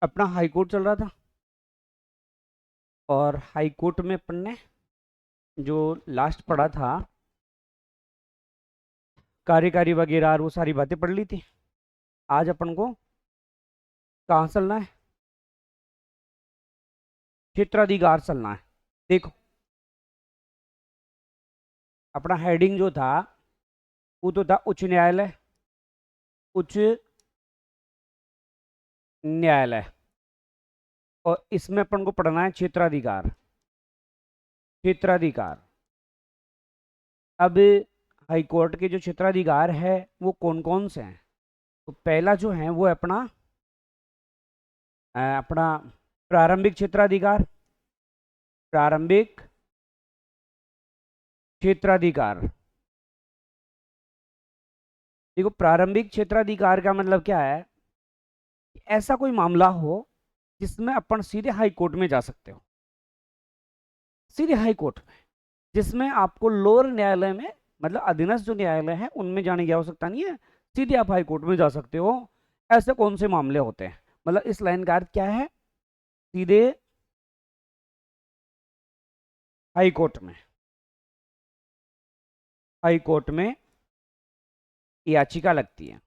अपना high court चल रहा था और हाई कोर्ट में अपन ने जो लास्ट पढ़ा था कार्यकारी वगैरह और वो सारी बातें पढ़ ली थी। आज अपन को कहाँ चलना है? क्षेत्राधिकार चलना है। देखो, अपना हेडिंग जो था वो तो था उच्च न्यायालय। उच्च न्यायालय। और इसमें अपन को पढ़ना है क्षेत्राधिकार। क्षेत्राधिकार। अब हाई कोर्ट के जो क्षेत्राधिकार है वो कौन कौन से हैं? तो पहला जो है वो है अपना प्रारंभिक क्षेत्राधिकार। प्रारंभिक क्षेत्राधिकार। देखो, प्रारंभिक क्षेत्राधिकार का मतलब क्या है कि ऐसा कोई मामला हो जिसमें अपन सीधे हाई कोर्ट में जा सकते हो। सीधे हाई कोर्ट में, जिसमें आपको लोअर न्यायालय में, मतलब अधीनस्थ जो न्यायालय है उनमें जाने की आवश्यकता नहीं है। सीधे आप हाई कोर्ट में जा सकते हो। ऐसे कौन से मामले होते हैं? मतलब इस लाइन का अर्थ क्या है? सीधे हाई कोर्ट में। हाई कोर्ट में याचिका लगती है।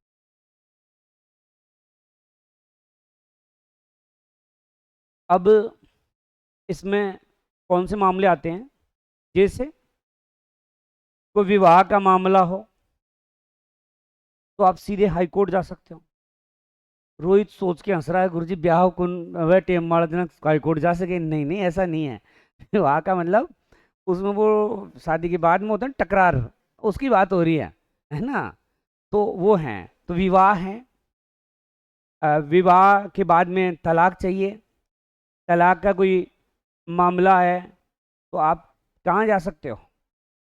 अब इसमें कौन से मामले आते हैं? जैसे कोई विवाह का मामला हो तो आप सीधे हाई कोर्ट जा सकते हो। रोहित सोच के हंस रहा है, गुरुजी ब्याह कुन वह टेम मार देना हाई कोर्ट जा सके? नहीं नहीं, ऐसा नहीं है। विवाह का मतलब उसमें वो शादी के बाद में होता है टकरार, उसकी बात हो रही है ना? तो वो हैं, तो विवाह है। विवाह के बाद में तलाक चाहिए, तलाक का कोई मामला है, तो आप कहाँ जा सकते हो?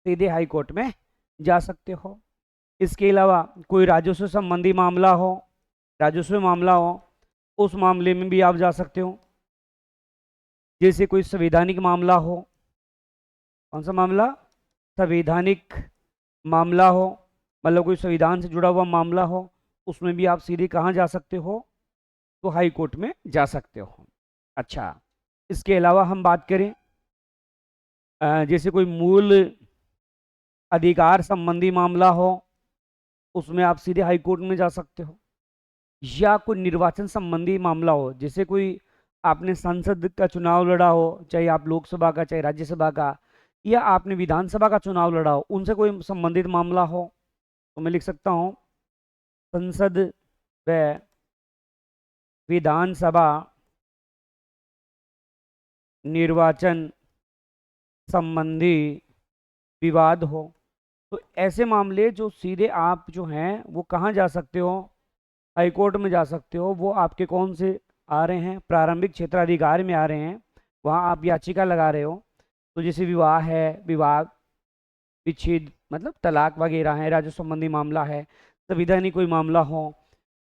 सीधे हाई कोर्ट में जा सकते हो। इसके अलावा कोई राजस्व संबंधी मामला हो, राजस्व मामला हो, उस मामले में भी आप जा सकते हो। जैसे कोई संवैधानिक मामला हो। कौन सा मामला? संवैधानिक मामला हो, मतलब कोई संविधान से जुड़ा हुआ मामला हो, उसमें भी आप सीधे कहाँ जा सकते हो? तो हाई कोर्ट में जा सकते हो। अच्छा, इसके अलावा हम बात करें, जैसे कोई मूल अधिकार संबंधी मामला हो, उसमें आप सीधे हाई कोर्ट में जा सकते हो। या कोई निर्वाचन संबंधी मामला हो, जैसे कोई आपने संसद का चुनाव लड़ा हो, चाहे आप लोकसभा का चाहे राज्यसभा का, या आपने विधानसभा का चुनाव लड़ा हो, उनसे कोई संबंधित मामला हो, तो मैं लिख सकता हूँ संसद व विधानसभा निर्वाचन संबंधी विवाद हो। तो ऐसे मामले जो सीधे आप जो हैं वो कहाँ जा सकते हो? हाई कोर्ट में जा सकते हो। वो आपके कौन से आ रहे हैं? प्रारंभिक क्षेत्राधिकार में आ रहे हैं। वहाँ आप याचिका लगा रहे हो। तो जैसे विवाह है, विवाह विच्छेद मतलब तलाक वगैरह है, राजस्व संबंधी मामला है, संविधानिक कोई मामला हो,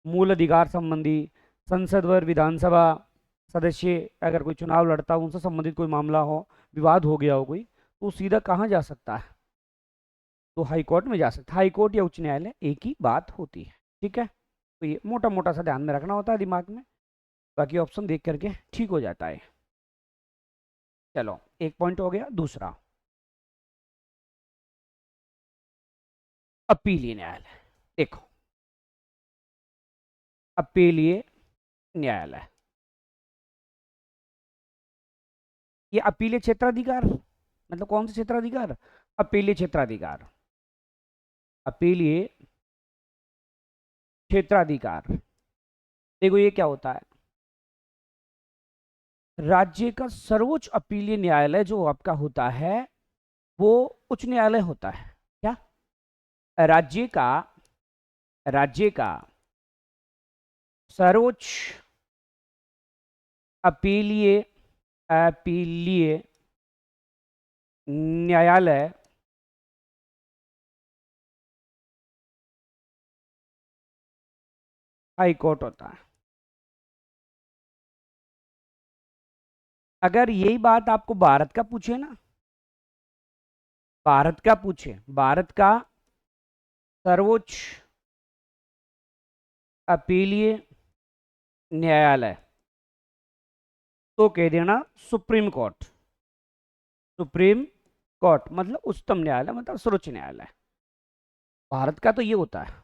मूल अधिकार संबंधी, संसद व विधानसभा सदस्य अगर कोई चुनाव लड़ता हो उनसे संबंधित कोई मामला हो, विवाद हो गया हो कोई, तो सीधा कहाँ जा सकता है? तो हाई कोर्ट में जा सकता है। हाई कोर्ट या उच्च न्यायालय एक ही बात होती है। ठीक है, तो ये मोटा मोटा सा ध्यान में रखना होता है दिमाग में, बाकी ऑप्शन देख करके ठीक हो जाता है। चलो, एक पॉइंट हो गया। दूसरा, अपीलीय न्यायालय। देखो, अपीलीय न्यायालय, ये अपीलीय क्षेत्राधिकार मतलब कौन सा क्षेत्राधिकार? अपीलीय क्षेत्राधिकार। अपीलीय क्षेत्राधिकार। देखो, ये क्या होता है? राज्य का सर्वोच्च अपीलीय न्यायालय जो आपका होता है वो उच्च न्यायालय होता है। क्या? राज्य का, राज्य का सर्वोच्च अपीलीय, अपीलीय न्यायालय हाई कोर्ट होता है। अगर यही बात आपको भारत का पूछे ना, भारत का पूछे, भारत का सर्वोच्च अपीलीय न्यायालय, तो कह देना सुप्रीम कोर्ट। सुप्रीम कोर्ट मतलब उच्चतम न्यायालय, मतलब सर्वोच्च न्यायालय। भारत का तो ये होता है।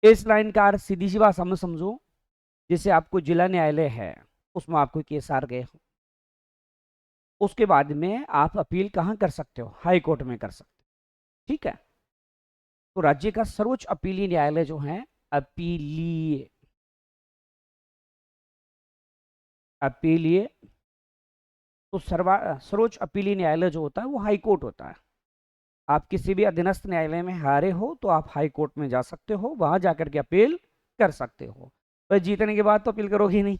इस लाइन का अर्थ सीधी सी भाषा में समझो, जैसे आपको जिला न्यायालय है, उसमें आपको केस हार गए हो, उसके बाद में आप अपील कहाँ कर सकते हो? हाई कोर्ट में कर सकते हो। ठीक है। तो राज्य का सर्वोच्च अपीलीय न्यायालय जो है, अपीलीय अपीलीय तो सर्वोच्च अपीलीय न्यायालय जो होता है वो हाई कोर्ट होता है। आप किसी भी अधीनस्थ न्यायालय में हारे हो तो आप हाई कोर्ट में जा सकते हो, वहां जाकर के अपील कर सकते हो। पर जीतने के बाद तो अपील करोगे नहीं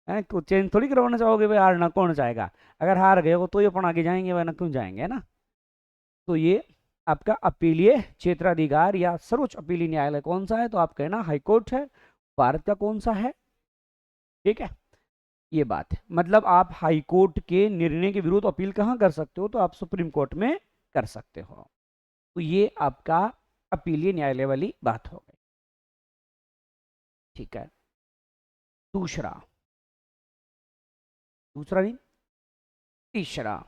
है, तो चेंज थोड़ी करवाना चाहोगे भाई, हारना कौन चाहेगा? अगर हार गए हो तो ये अपन आगे जाएंगे, वरना क्यों जाएंगे, है ना। तो ये आपका अपीलीय क्षेत्राधिकार या सर्वोच्च अपीलीय न्यायालय कौन सा है? तो आप कहना हाई कोर्ट है। भारत का कौन सा है? ठीक है, ये बात है। मतलब आप हाई कोर्ट के निर्णय के विरुद्ध अपील कहाँ कर सकते हो? तो आप सुप्रीम कोर्ट में कर सकते हो। तो ये आपका अपीलीय न्यायालय वाली बात हो गई। ठीक है। दूसरा दूसरा नहीं, तीसरा,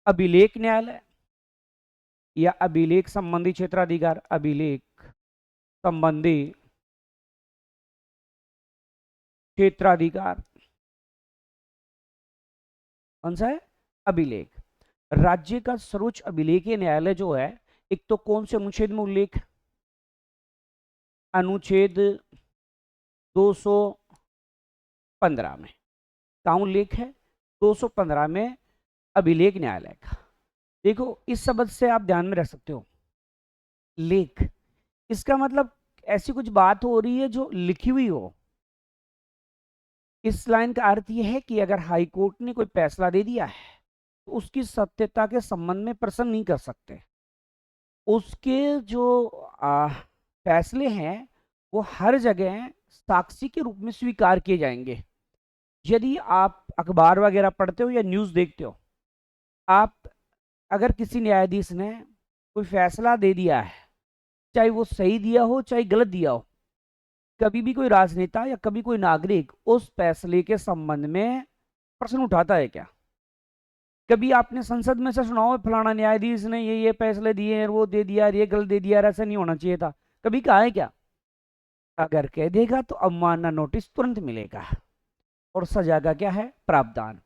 अभिलेख न्यायालय या अभिलेख संबंधी क्षेत्राधिकार। अभिलेख संबंधी क्षेत्राधिकार कौन सा है? अभिलेख। राज्य का सर्वोच्च अभिलेखीय न्यायालय जो है, एक तो कौन से अनुच्छेद में उल्लेख? अनुच्छेद 215 में। कहा उल्लेख है? 215 में अभिलेख न्यायालय का। देखो, इस शब्द से आप ध्यान में रख सकते हो, लेख, इसका मतलब ऐसी कुछ बात हो रही है जो लिखी हुई हो। इस लाइन का अर्थ यह है कि अगर हाई कोर्ट ने कोई फैसला दे दिया है तो उसकी सत्यता के संबंध में प्रश्न नहीं कर सकते। उसके जो फैसले हैं वो हर जगह साक्षी के रूप में स्वीकार किए जाएंगे। यदि आप अखबार वगैरह पढ़ते हो या न्यूज़ देखते हो, आप अगर किसी न्यायाधीश ने कोई फैसला दे दिया है, चाहे वो सही दिया हो चाहे गलत दिया हो, कभी भी कोई राजनेता या कभी कोई नागरिक उस फैसले के संबंध में प्रश्न उठाता है क्या? कभी आपने संसद में से सुना हो फलाना न्यायाधीश ने ये फैसले दिए हैं, वो दे दिया, ये गलत दे दिया, ऐसा नहीं होना चाहिए था? कभी कहा है क्या? अगर कह देगा तो अवमानना नोटिस तुरंत मिलेगा और सजा का क्या है? प्रावधान।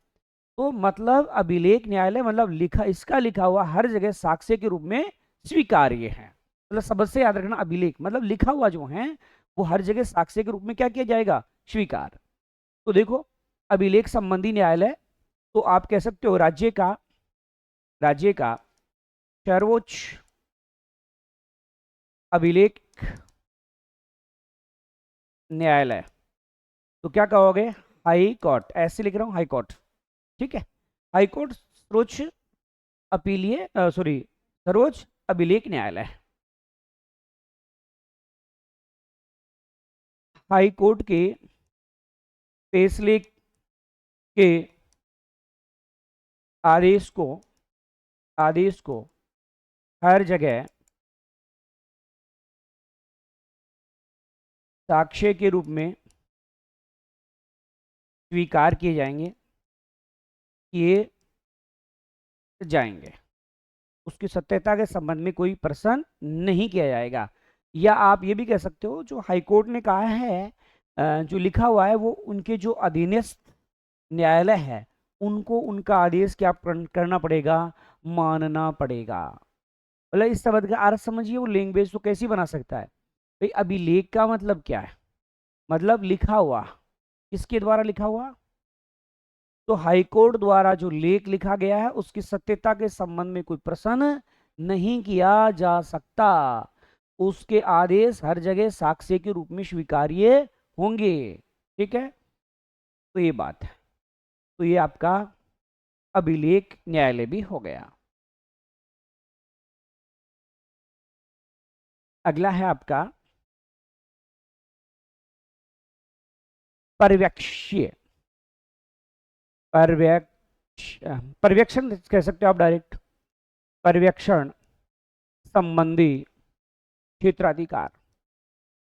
तो मतलब अभिलेख न्यायालय मतलब लिखा, इसका लिखा हुआ हर जगह साक्ष्य के रूप में स्वीकार्य है। मतलब सबसे से याद रखना, अभिलेख मतलब लिखा हुआ जो है वो हर जगह साक्ष्य के रूप में क्या किया जाएगा? स्वीकार। तो देखो, अभिलेख संबंधी न्यायालय, तो आप कह सकते हो राज्य का सर्वोच्च अभिलेख न्यायालय। तो क्या कहोगे? High court. ऐसे लिख रहा हूं, हाई कोर्ट। ठीक है। हाई कोर्ट सर्वोच्च अपीलीय सॉरी सर्वोच्च अभिलेख न्यायालय। हाई कोर्ट के फैसले के आदेश को हर जगह साक्ष्य के रूप में स्वीकार किए जाएंगे। उसकी सत्यता के संबंध में कोई प्रश्न नहीं किया जाएगा। या आप ये भी कह सकते हो, जो हाईकोर्ट ने कहा है, जो लिखा हुआ है वो उनके जो अधीनस्थ न्यायालय है उनको उनका आदेश क्या करना पड़ेगा? मानना पड़ेगा। मतलब इस शब्द का अर्थ समझिए, वो लैंग्वेज तो कैसी बना सकता है भाई। अभिलेख का मतलब क्या है? मतलब लिखा हुआ। किसके द्वारा लिखा हुआ? तो हाईकोर्ट द्वारा जो लेख लिखा गया है उसकी सत्यता के संबंध में कोई प्रश्न नहीं किया जा सकता। उसके आदेश हर जगह साक्ष्य के रूप में स्वीकार्य होंगे। ठीक है, तो ये बात है। तो ये आपका अभिलेख न्यायालय भी हो गया। अगला है आपका पर्यवेक्षीय। पर्यवेक्षण कह सकते हो आप डायरेक्ट। पर्यवेक्षण संबंधी क्षेत्राधिकार।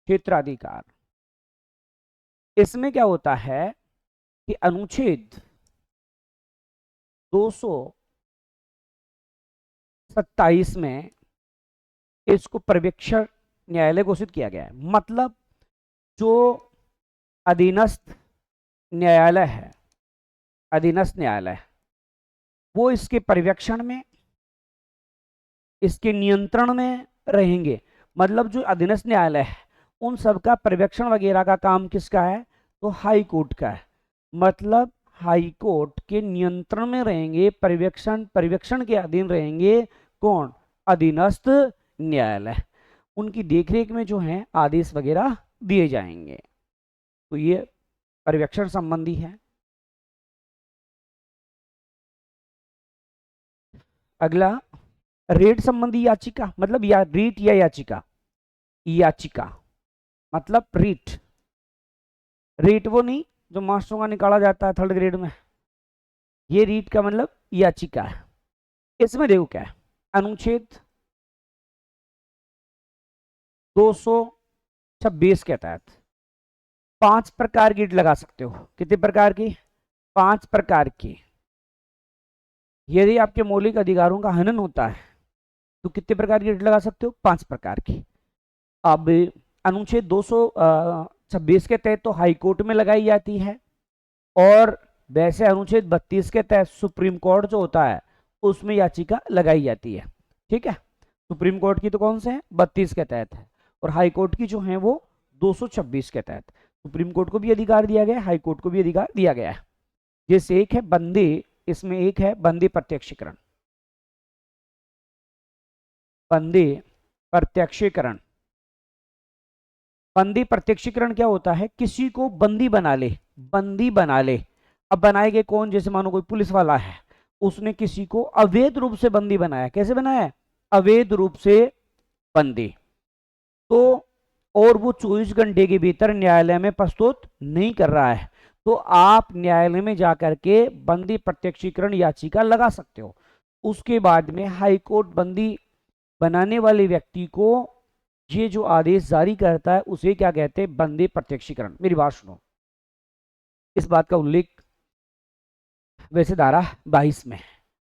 क्षेत्राधिकार, इसमें क्या होता है? कि अनुच्छेद 227 में इसको पर्यवेक्षण न्यायालय घोषित किया गया है। मतलब जो अधीनस्थ न्यायालय है, अधीनस्थ न्यायालय, वो इसके पर्यवेक्षण में, इसके नियंत्रण में रहेंगे। मतलब जो अधीनस्थ न्यायालय है उन सबका पर्यवेक्षण वगैरह का काम किसका है? तो हाई कोर्ट का है। मतलब हाई कोर्ट के नियंत्रण में रहेंगे, पर्यवेक्षण के अधीन रहेंगे कौन? अधीनस्थ न्यायालय। उनकी देखरेख में जो है आदेश वगैरह दिए जाएंगे। तो ये पर्यवेक्षण संबंधी है। अगला रेट संबंधी याचिका, मतलब रीट या याचिका। याचिका मतलब रीट। रीट वो नहीं जो मास्टरों का निकाला जाता है 3rd ग्रेड में, ये रीट का मतलब याचिका है। इसमें देखो क्या है, अनुच्छेद 226 के तहत 5 प्रकार की रीट लगा सकते हो। कितने प्रकार की? 5 प्रकार की। यदि आपके मौलिक अधिकारों का हनन होता है तो कितने प्रकार की रीट लगा सकते हो? 5 प्रकार की। अब अनुच्छेद 226 के तहत तो हाई कोर्ट में लगाई जाती है, और वैसे अनुच्छेद 32 के तहत सुप्रीम कोर्ट जो होता है उसमें याचिका लगाई जाती है। ठीक है, सुप्रीम कोर्ट की तो कौन से है? 32 के तहत है, और हाई कोर्ट की जो है वो 226 के तहत। सुप्रीम कोर्ट को भी अधिकार दिया गया है, हाई कोर्ट को भी अधिकार दिया गया है। जैसे एक है बंदी, इसमें एक है बंदी प्रत्यक्षीकरण। बंदी प्रत्यक्षीकरण। बंदी प्रत्यक्षीकरण क्या होता है? किसी को बंदी बना ले, बंदी बना ले। अब बनाएंगे कौन? जैसे मानो कोई पुलिस वाला है, उसने किसी को अवैध रूप से बंदी बनाया। कैसे बनाया? अवैध रूप से बंदी। तो और वो 24 घंटे के भीतर न्यायालय में प्रस्तुत नहीं कर रहा है, तो आप न्यायालय में जाकर के बंदी प्रत्यक्षीकरण याचिका लगा सकते हो। उसके बाद में हाई कोर्ट बंदी बनाने वाले व्यक्ति को ये जो आदेश जारी करता है उसे क्या कहते हैं? बंदी प्रत्यक्षीकरण। मेरी बात सुनो, इस बात का उल्लेख वैसे धारा 22 में,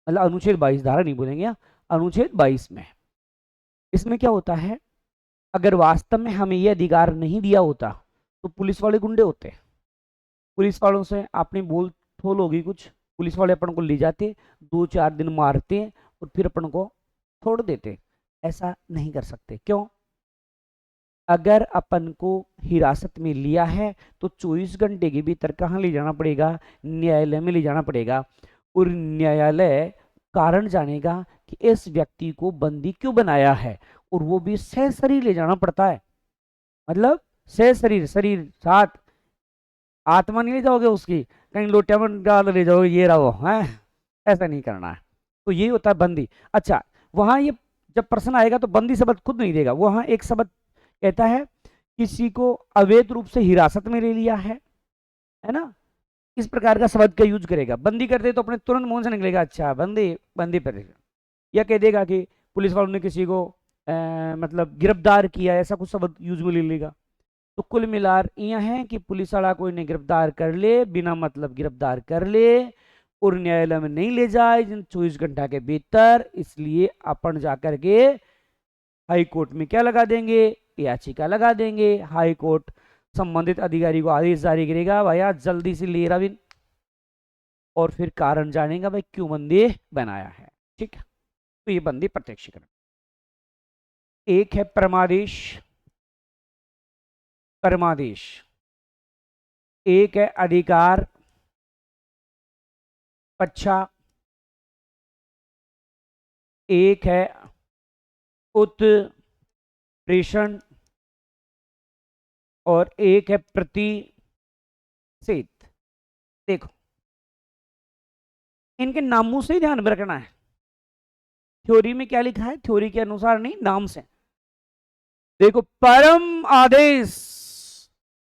मतलब अनुच्छेद 22, धारा नहीं बोलेंगे, अनुच्छेद 22 में। इसमें क्या होता है, अगर वास्तव में हमें यह अधिकार नहीं दिया होता तो पुलिस वाले गुंडे होते। पुलिस वालों से आपने बोल थोल होगी कुछ, पुलिस वाले अपन को ले जाते, 2-4 दिन मारते और फिर अपन को छोड़ देते। ऐसा नहीं कर सकते। क्यों? अगर अपन को हिरासत में लिया है तो 24 घंटे के भीतर कहाँ ले जाना पड़ेगा? न्यायालय में ले जाना पड़ेगा, और न्यायालय कारण जानेगा कि इस व्यक्ति को बंदी क्यों बनाया है, और वो भी सशरीर ले जाना पड़ता है। मतलब सशरीर, शरीर साथ, आत्मा नहीं ले जाओगे उसकी, कहीं लोटिया में डाल ले जाओगे ये रहो है, ऐसा नहीं करना है। तो ये होता है बंदी। अच्छा, वहां ये जब प्रश्न आएगा तो बंदी शब्द खुद नहीं देगा, वहां एक शब्द कहता है किसी को अवैध रूप से हिरासत में ले लिया है ना, इस प्रकार का शब्द का यूज करेगा। बंदी करते तो अपने तुरंत मुंह से निकलेगा अच्छा बंदी, बंदी पर, या कह देगा कि पुलिस वालों ने किसी को मतलब गिरफ्तार किया, ऐसा कुछ शब्द यूज में ले लेगा। तो कुल मिलाकर यह है कि पुलिस वाला कोई ने गिरफ्तार कर ले, बिना मतलब गिरफ्तार कर ले और न्यायालय में नहीं ले जाए 24 घंटा के भीतर, इसलिए अपन जाकर के हाई कोर्ट में क्या लगा देंगे? याचिका लगा देंगे। हाई कोर्ट संबंधित अधिकारी को आदेश जारी करेगा, भैया जल्दी से ले रविन, और फिर कारण जानेगा भाई क्यों बंदी बनाया है। ठीक है, तो ये बंदी प्रत्यक्षीकरण। एक है परमादेश। परमादेश एक है अधिकार पक्षा, एक है उत्प्रेषण, और एक है प्रतिषेध। देखो इनके नामों से ही ध्यान में रखना है। थ्योरी में क्या लिखा है, थ्योरी के अनुसार नहीं, नाम से। देखो, परम आदेश,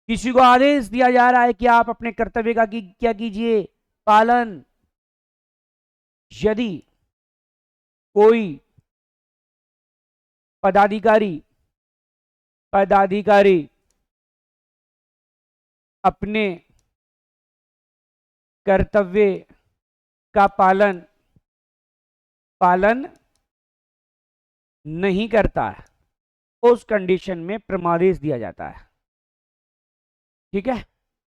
किसी को आदेश दिया जा रहा है कि आप अपने कर्तव्य का क्या कीजिए? पालन। यदि कोई पदाधिकारी अपने कर्तव्य का पालन नहीं करता है, उस कंडीशन में परमादेश दिया जाता है। ठीक है,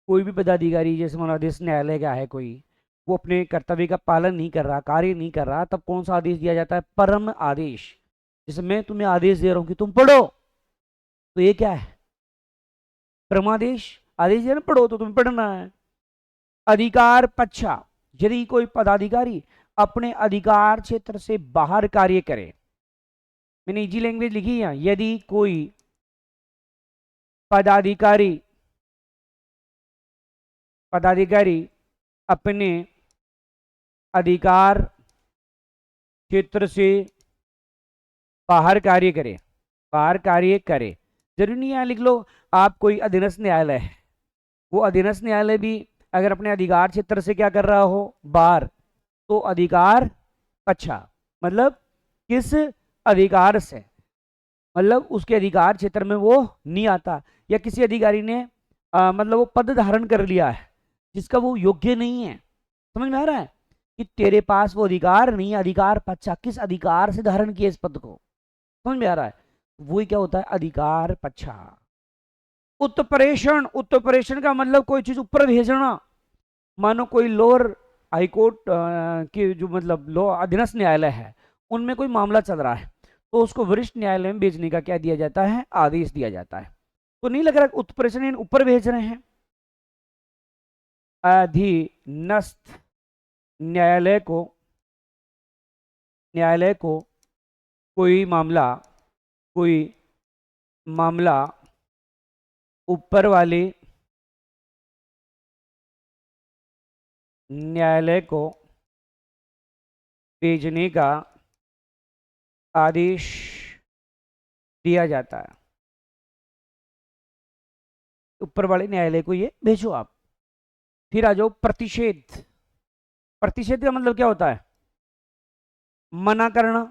कोई भी पदाधिकारी जैसे मान आदेश न्यायालय का है कोई, वो अपने कर्तव्य का पालन नहीं कर रहा, कार्य नहीं कर रहा, तब कौन सा आदेश दिया जाता है? परम आदेश। जैसे मैं तुम्हें आदेश दे रहा हूं कि तुम पढ़ो, तो ये क्या है? परमादेश। आदेश दिया ना पढ़ो, तो तुम्हें पढ़ना है। अधिकार पक्षा, यदि कोई पदाधिकारी अपने अधिकार क्षेत्र से बाहर कार्य करे, मैंने इजी लैंग्वेज लिखी है, यदि कोई पदाधिकारी अपने अधिकार क्षेत्र से बाहर कार्य करे, जरूरी नहीं है लिख लो आप कोई अधीनस्थ न्यायालय है, वो अधीनस्थ न्यायालय भी अगर अपने अधिकार क्षेत्र से क्या कर रहा हो, बाहर, तो अधिकार पक्षा मतलब किस अधिकार से, मतलब उसके अधिकार क्षेत्र में वो नहीं आता, या किसी अधिकारी ने मतलब वो पद धारण कर लिया है जिसका वो योग्य नहीं है। समझ में आ रहा है कि तेरे पास वो अधिकार नहीं है, अधिकार पक्षा, किस अधिकार से धारण किया इस पद को, समझ में आ रहा है? वही क्या होता है? अधिकार पक्षा। उत्प्रेषण का मतलब कोई चीज ऊपर भेजना। मानो कोई लोअर हाईकोर्ट की जो मतलब लो अधीनस्थ न्यायालय है, उनमें कोई मामला चल रहा है, तो उसको वरिष्ठ न्यायालय में भेजने का क्या दिया जाता है? आदेश दिया जाता है। तो नहीं लग रहा उत्प्रेषण ऊपर भेज रहे हैं। अधीनस्थ न्यायालय को कोई मामला ऊपर वाले न्यायालय को भेजने का आदेश दिया जाता है। ऊपर वाले न्यायालय को ये भेजो आप। फिर आ जाओ प्रतिषेध। प्रतिषेध का मतलब क्या होता है? मना करना,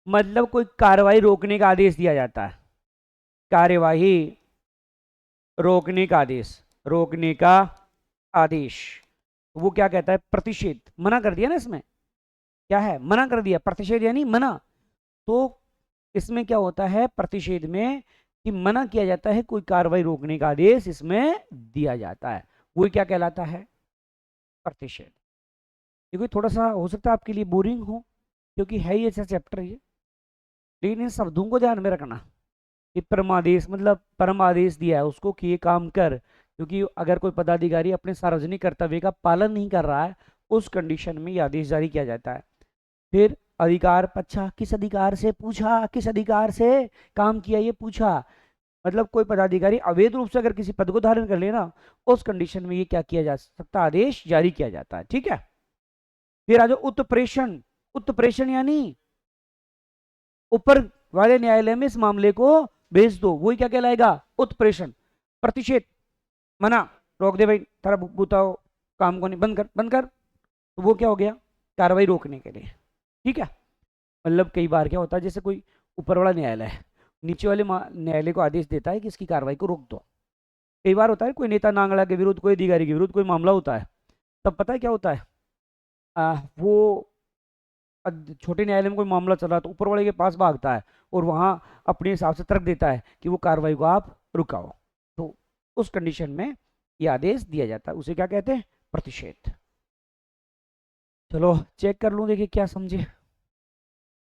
मतलब कोई कार्रवाई रोकने का आदेश दिया जाता है। कार्यवाही रोकने का आदेश, वो क्या कहता है? प्रतिषेध। मना कर दिया ना, इसमें क्या है? मना कर दिया। प्रतिषेध यानी मना। तो इसमें क्या होता है? प्रतिषेध में कि मना किया जाता है, कोई कार्रवाई रोकने का आदेश इसमें दिया जाता है, वो क्या कहलाता है? प्रतिषेध। ये कोई थोड़ा सा हो सकता है आपके लिए बोरिंग हो, क्योंकि है ही ऐसा चैप्टर ये, लेकिन इन शब्दों को ध्यान में रखना कि परमादेश मतलब परम आदेश दिया है उसको कि ये काम कर, क्योंकि अगर कोई पदाधिकारी अपने सार्वजनिक कर्तव्य का पालन नहीं कर रहा है, उस कंडीशन में ये आदेश जारी किया जाता है। फिर अधिकार पक्षा, किस अधिकार से पूछा, किस अधिकार से काम किया ये पूछा, मतलब कोई पदाधिकारी अवैध रूप से अगर किसी पद को धारण कर लेना, उस कंडीशन में ये क्या किया जा सकता? आदेश जारी किया जाता है। ठीक है, फिर आ जाओ उत्प्रेषण। उत्प्रेषण यानी ऊपर वाले न्यायालय में इस मामले को भेज दो, वही क्या कहलाएगा? उत्प्रेषण। प्रतिषेध, मना, रोक दे भाई, तेरा बताओ काम को नहीं, बंद कर, तो वो क्या हो गया? कार्रवाई रोकने के लिए। ठीक है, मतलब कई बार क्या होता है, जैसे कोई ऊपर वाला न्यायालय है, नीचे वाले न्यायालय को आदेश देता है कि इसकी कार्रवाई को रोक दो। कई बार होता है कोई नेता नांगड़ा के विरुद्ध, कोई अधिकारी के विरुद्ध कोई मामला होता है, तब पता है क्या होता है? वो छोटे न्यायालय में कोई मामला चल रहा है तो ऊपर वाले के पास भागता है और वहां अपने हिसाब से तर्क देता है कि वो कार्रवाई को आप रुकाओ। तो उस कंडीशन में ये आदेश दिया जाता है, उसे क्या कहते हैं? प्रतिषेध। चलो चेक कर लूं, देखिए क्या समझे।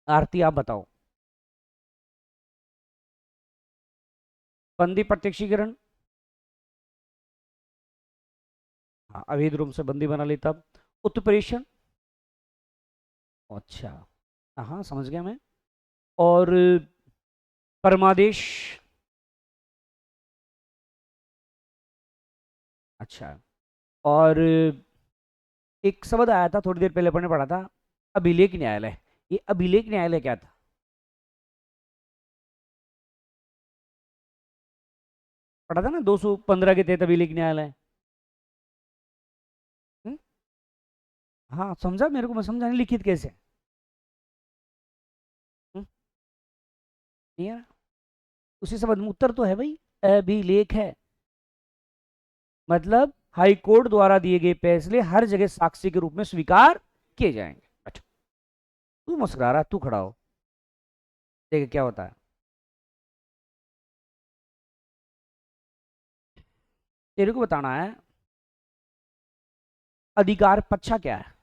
आरती आप बताओ। बंदी प्रत्यक्षीकरण, हाँ, अवैध रूप से बंदी बना ली तब। उत्प्रेषण, अच्छा, हाँ समझ गया मैं। और परमादेश, अच्छा। और एक शब्द आया था थोड़ी देर पहले अपन ने पढ़ा था, अभिलेख न्यायालय। ये अभिलेख न्यायालय क्या था? पढ़ा था ना, 215 के तहत अभिलेख न्यायालय। हम्म? हाँ समझा, मेरे को मैं समझा नहीं, लिखित कैसे? हम्म? नहीं है? उसी शब्द में उत्तर तो है भाई, अभिलेख है, मतलब हाई कोर्ट द्वारा दिए गए फैसले हर जगह साक्षी के रूप में स्वीकार किए जाएंगे। अच्छा, तू मुस्कुरा रहा, तू खड़ा हो, देख क्या होता है। तेरे को बताना है अधिकार पक्षा क्या है।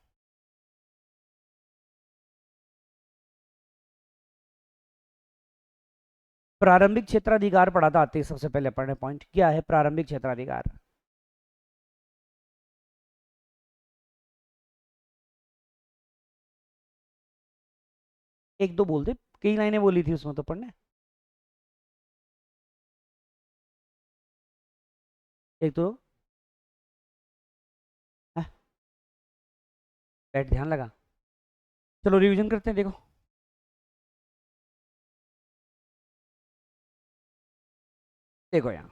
प्रारंभिक क्षेत्राधिकार पढ़ा था आते ही, सबसे पहले पढ़ने पॉइंट क्या है प्रारंभिक क्षेत्राधिकार। एक दो बोल दे, कई लाइनें बोली थी उसमें तो पढ़ने। एक तो बैठ, ध्यान लगा। चलो रिवीजन करते हैं, देखो। देखो यहाँ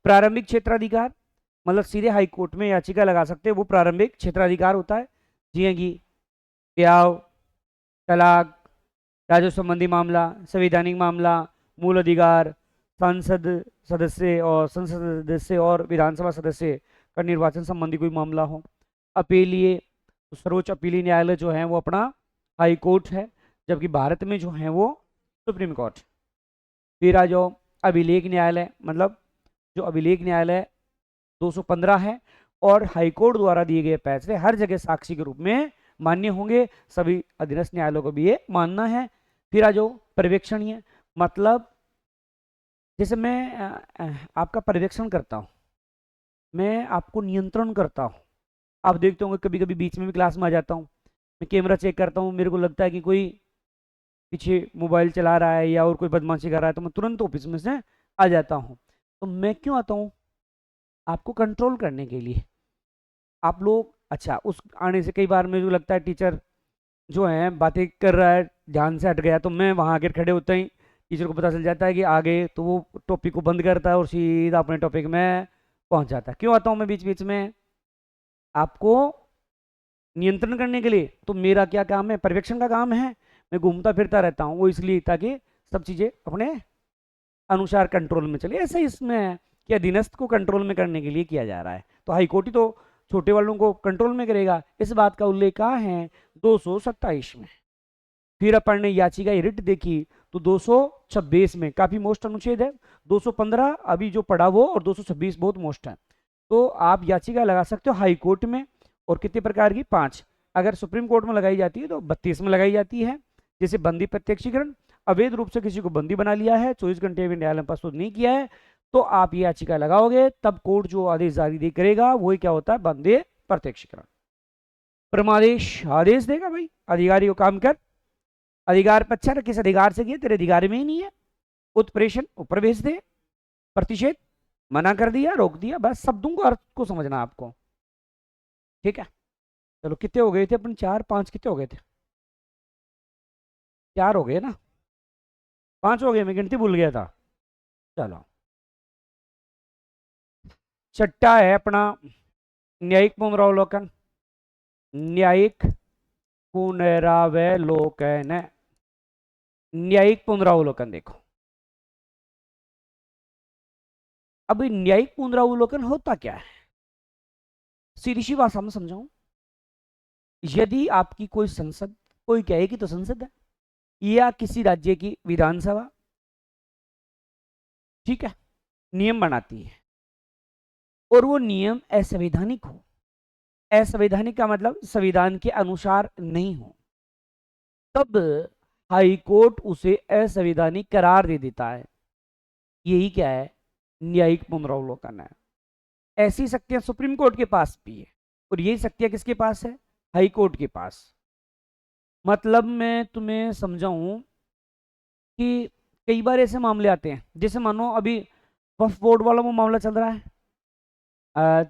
प्रारंभिक क्षेत्राधिकार मतलब सीधे हाई कोर्ट में याचिका लगा सकते हैं, वो प्रारंभिक क्षेत्राधिकार होता है। जी कि ब्याह, तलाक, राजस्व संबंधी मामला, संवैधानिक मामला, मूल अधिकार, संसद सदस्य और संसद सदस्य और विधानसभा सदस्य का निर्वाचन संबंधी कोई मामला हो। अपीलीय, तो सर्वोच्च अपीलीय न्यायालय जो है वो अपना हाई कोर्ट है, जबकि भारत में जो है वो सुप्रीम कोर्ट। फिर आ जाओ अभिलेख न्यायालय, मतलब जो अभिलेख न्यायालय 215 है, और हाईकोर्ट द्वारा दिए गए फैसले हर जगह साक्षी के रूप में मान्य होंगे, सभी अधीनस्थ न्यायालयों को भी ये मानना है। फिर आ जाओ पर्यवेक्षणीय, मतलब जैसे मैं आपका पर्यवेक्षण करता हूँ, मैं आपको नियंत्रण करता हूँ। आप देखते होंगे कभी कभी बीच में भी क्लास में आ जाता हूँ, मैं कैमरा चेक करता हूँ, मेरे को लगता है कि कोई पीछे मोबाइल चला रहा है या और कोई बदमाशी कर रहा है, तो मैं तुरंत ऑफिस में से आ जाता हूँ। तो मैं क्यों आता हूँ? आपको कंट्रोल करने के लिए। आप लोग अच्छा उस आने से कई बार मुझे लगता है टीचर जो है बातें कर रहा है, ध्यान से हट गया, तो मैं वहां आकर खड़े होता ही टीचर को पता चल जाता है कि आगे, तो वो टॉपिक को बंद करता है और सीधा अपने टॉपिक में पहुंच जाता है। क्यों आता हूँ मैं बीच बीच में? आपको नियंत्रण करने के लिए। तो मेरा क्या काम है? पर्यवेक्षण का काम है। मैं घूमता फिरता रहता हूँ, वो इसलिए ताकि सब चीजें अपने अनुसार कंट्रोल में चले। ऐसा इसमें है कि अधीनस्थ को कंट्रोल में करने के लिए किया जा रहा है, तो हाईकोर्ट ही तो छोटे वालों को कंट्रोल में करेगा। इस बात का उल्लेख कहाँ है? 227 में। फिर अपन ने याचिका रिट देखी तो 226 में, काफी मोस्ट अनुच्छेद है। 215 अभी जो पढ़ा वो, और 226 बहुत मोस्ट है। तो आप याचिका लगा सकते हो हाई कोर्ट में, और कितने प्रकार की? 5। अगर सुप्रीम कोर्ट में लगाई जाती है तो 32 में लगाई जाती है। जैसे बंदी प्रत्यक्षीकरण, अवैध रूप से किसी को बंदी बना लिया है, 24 घंटे में न्यायालय में प्रस्तुत नहीं किया है, तो आप ये याचिका लगाओगे, तब कोर्ट जो आदेश जारी करेगा वही क्या होता है? बंदी प्रत्यक्षीकरण। परमादेश आदेश देगा, भाई अधिकारी को काम कर। अधिकार पक्षा किस अधिकार से किया? तेरे अधिकार में ही नहीं है। उत्प्रेषण ऊपर भेज दे, प्रतिषेध मना कर दिया, रोक दिया, बस शब्दों को अर्थ को समझना आपको, ठीक है। चलो कितने हो गए थे अपन? 4 5 कितने हो गए थे? 4 हो गए ना? 5 हो गए, मैं गिनती भूल गया था। चलो छठा है अपना न्यायिक पुनरावलोकन। न्यायिक पुनरावलोकन, न्यायिक पुनरावलोकन देखो। अब न्यायिक पुनरावलोकन होता क्या है? सीधी सी भाषा में समझाऊं, यदि आपकी कोई संसद, कोई कहेगी तो संसद है, या किसी राज्य की विधानसभा, ठीक है, नियम बनाती है, और वो नियम असंवैधानिक हो, असंवैधानिक का मतलब संविधान के अनुसार नहीं हो, तब हाई कोर्ट उसे असंवैधानिक करार दे देता है। यही क्या है? न्यायिक पुनरावलोकन है। ऐसी शक्तियां सुप्रीम कोर्ट के पास भी है, और यही शक्तियां किसके पास है? हाई कोर्ट के पास। मतलब मैं तुम्हें समझाऊं कि कई बार ऐसे मामले आते हैं, जैसे मानो अभी वक्फ बोर्ड वाला वो मामला चल रहा है,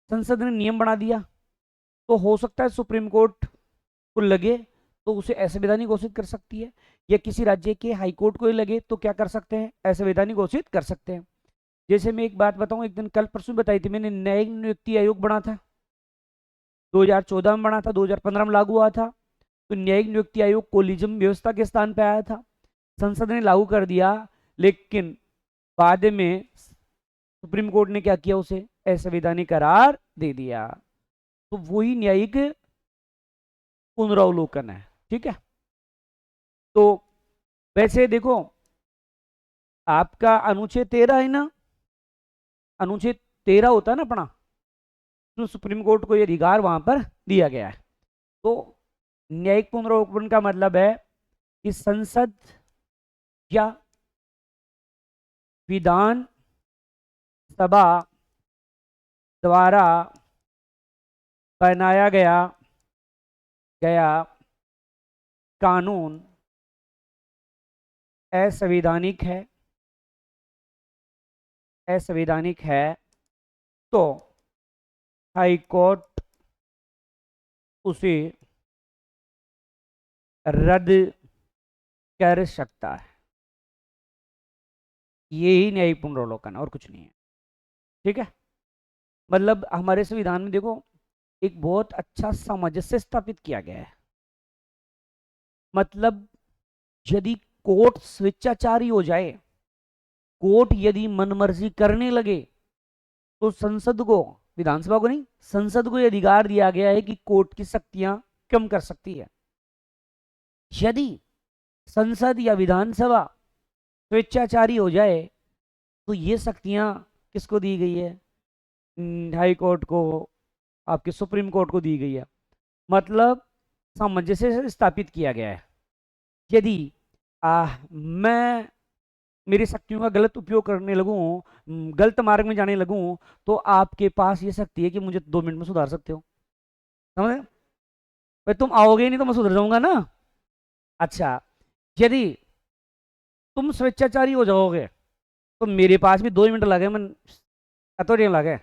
संसद ने नियम बना दिया, तो हो सकता है सुप्रीम कोर्ट को लगे तो उसे असंवैधानिक घोषित कर सकती है, या किसी राज्य के हाई कोर्ट को ही लगे तो क्या कर सकते हैं? असंवैधानिक घोषित कर सकते हैं। जैसे मैं एक बात बताऊं, एक दिन कल परसों बताई थी मैंने, न्यायिक नियुक्ति आयोग बना था, 2014 में बना था, 2015 में लागू हुआ था। तो न्यायिक नियुक्ति आयोग कोलिजम व्यवस्था के स्थान पर आया था, संसद ने लागू कर दिया, लेकिन बाद में सुप्रीम कोर्ट ने क्या किया, उसे असंवैधानिक करार दे दिया। तो वही न्यायिक पुनरावलोकन है। ठीक है, तो वैसे देखो आपका अनुच्छेद 13 है ना, अनुच्छेद 13 होता है ना अपना, तो सुप्रीम कोर्ट को ये अधिकार वहां पर दिया गया है। तो न्यायिक पुनरावलोकन का मतलब है कि संसद या विधान सभा द्वारा बनाया गया गया कानून असंवैधानिक है, असंवैधानिक है तो हाई कोर्ट उसे रद्द कर सकता है। यही न्यायिक पुनरावलोकन और कुछ नहीं है। ठीक है, मतलब हमारे संविधान में देखो एक बहुत अच्छा सामंजस्य स्थापित किया गया है। मतलब यदि कोर्ट स्वेच्छाचारी हो जाए, कोर्ट यदि मनमर्जी करने लगे, तो संसद को, विधानसभा को नहीं, संसद को यह अधिकार दिया गया है कि कोर्ट की शक्तियां कम कर सकती है। यदि संसद या विधानसभा स्वेच्छाचारी हो जाए तो ये शक्तियां किसको दी गई है? हाई कोर्ट को, आपके सुप्रीम कोर्ट को दी गई है। मतलब सामंजस्य स्थापित किया गया है। यदि मैं मेरी शक्तियों का गलत उपयोग करने लगूं, गलत मार्ग में जाने लगूं, तो आपके पास ये शक्ति है कि मुझे 2 मिनट में सुधार सकते हो। समझे भाई? तुम आओगे ही नहीं तो मैं सुधर जाऊंगा ना। अच्छा, यदि तुम स्वेच्छाचारी हो जाओगे तो मेरे पास भी 2 मिनट लगे, मैं अतोड़ियाँ लगे,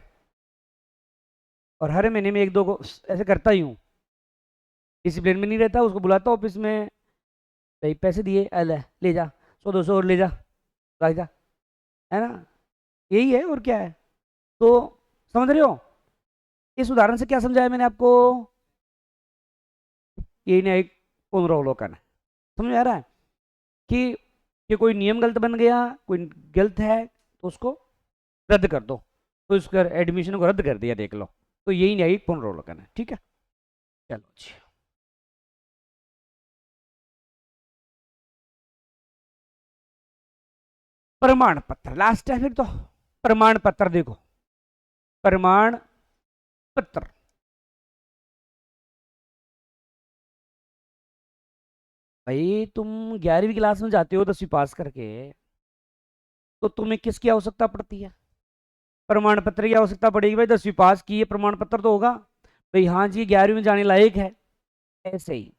और हर महीने में एक दो को ऐसे करता ही हूँ। डिसिप्लिन में नहीं रहता, उसको बुलाता ऑफिस में, भाई पैसे दिए, ले जा 100-200 और ले जा, भाग जा, है ना? यही है और क्या है। तो समझ रहे हो इस उदाहरण से क्या समझाया मैंने आपको? यही न्यायिक पुनरावलोकन है। समझ आ रहा है कि कोई नियम गलत बन गया, कोई गलत है तो उसको रद्द कर दो, तो इसका एडमिशन को रद्द कर दिया, देख लो। तो यही न्यायिक पुनरावलोकन है। ठीक है, चलो जी। प्रमाण पत्र लास्ट है फिर तो। प्रमाण पत्र देखो, प्रमाण पत्र भाई तुम 11वीं क्लास में जाते हो 10वीं पास करके, तो तुम्हें किसकी आवश्यकता पड़ती है? प्रमाण पत्र की आवश्यकता पड़ेगी। भाई 10वीं पास की है, प्रमाण पत्र तो होगा भाई, हाँ जी 11वीं में जाने लायक है। ऐसे ही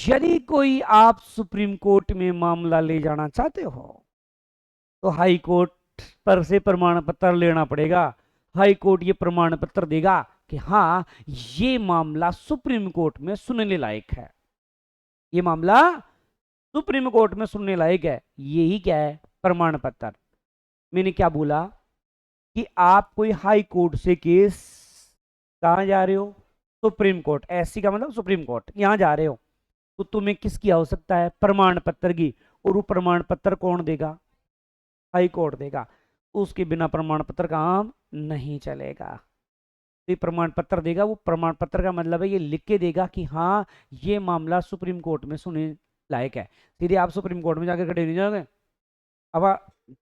यदि कोई आप सुप्रीम कोर्ट में मामला ले जाना चाहते हो तो हाई कोर्ट पर से प्रमाण पत्र लेना पड़ेगा। हाई कोर्ट ये प्रमाण पत्र देगा कि हाँ ये मामला सुप्रीम कोर्ट में सुनने लायक है, ये मामला सुप्रीम कोर्ट में सुनने लायक है। यही क्या है? प्रमाण पत्र। मैंने क्या बोला कि आप कोई हाई कोर्ट से केस, कहां जा रहे हो? Supreme court. एससी का मतलब सुप्रीम कोर्ट, यहां जा रहे हो तो तुम्हें किसकी आवश्यकता है? प्रमाण पत्र की। और वो प्रमाण पत्र कौन देगा? हाई कोर्ट देगा। उसके बिना प्रमाण पत्र काम नहीं चलेगा। ये प्रमाण पत्र देगा, वो प्रमाण पत्र का मतलब है ये लिख के देगा कि हाँ ये मामला सुप्रीम कोर्ट में सुनने लायक है। सीधे आप सुप्रीम कोर्ट में जाकर खड़े नहीं जाओगे। अब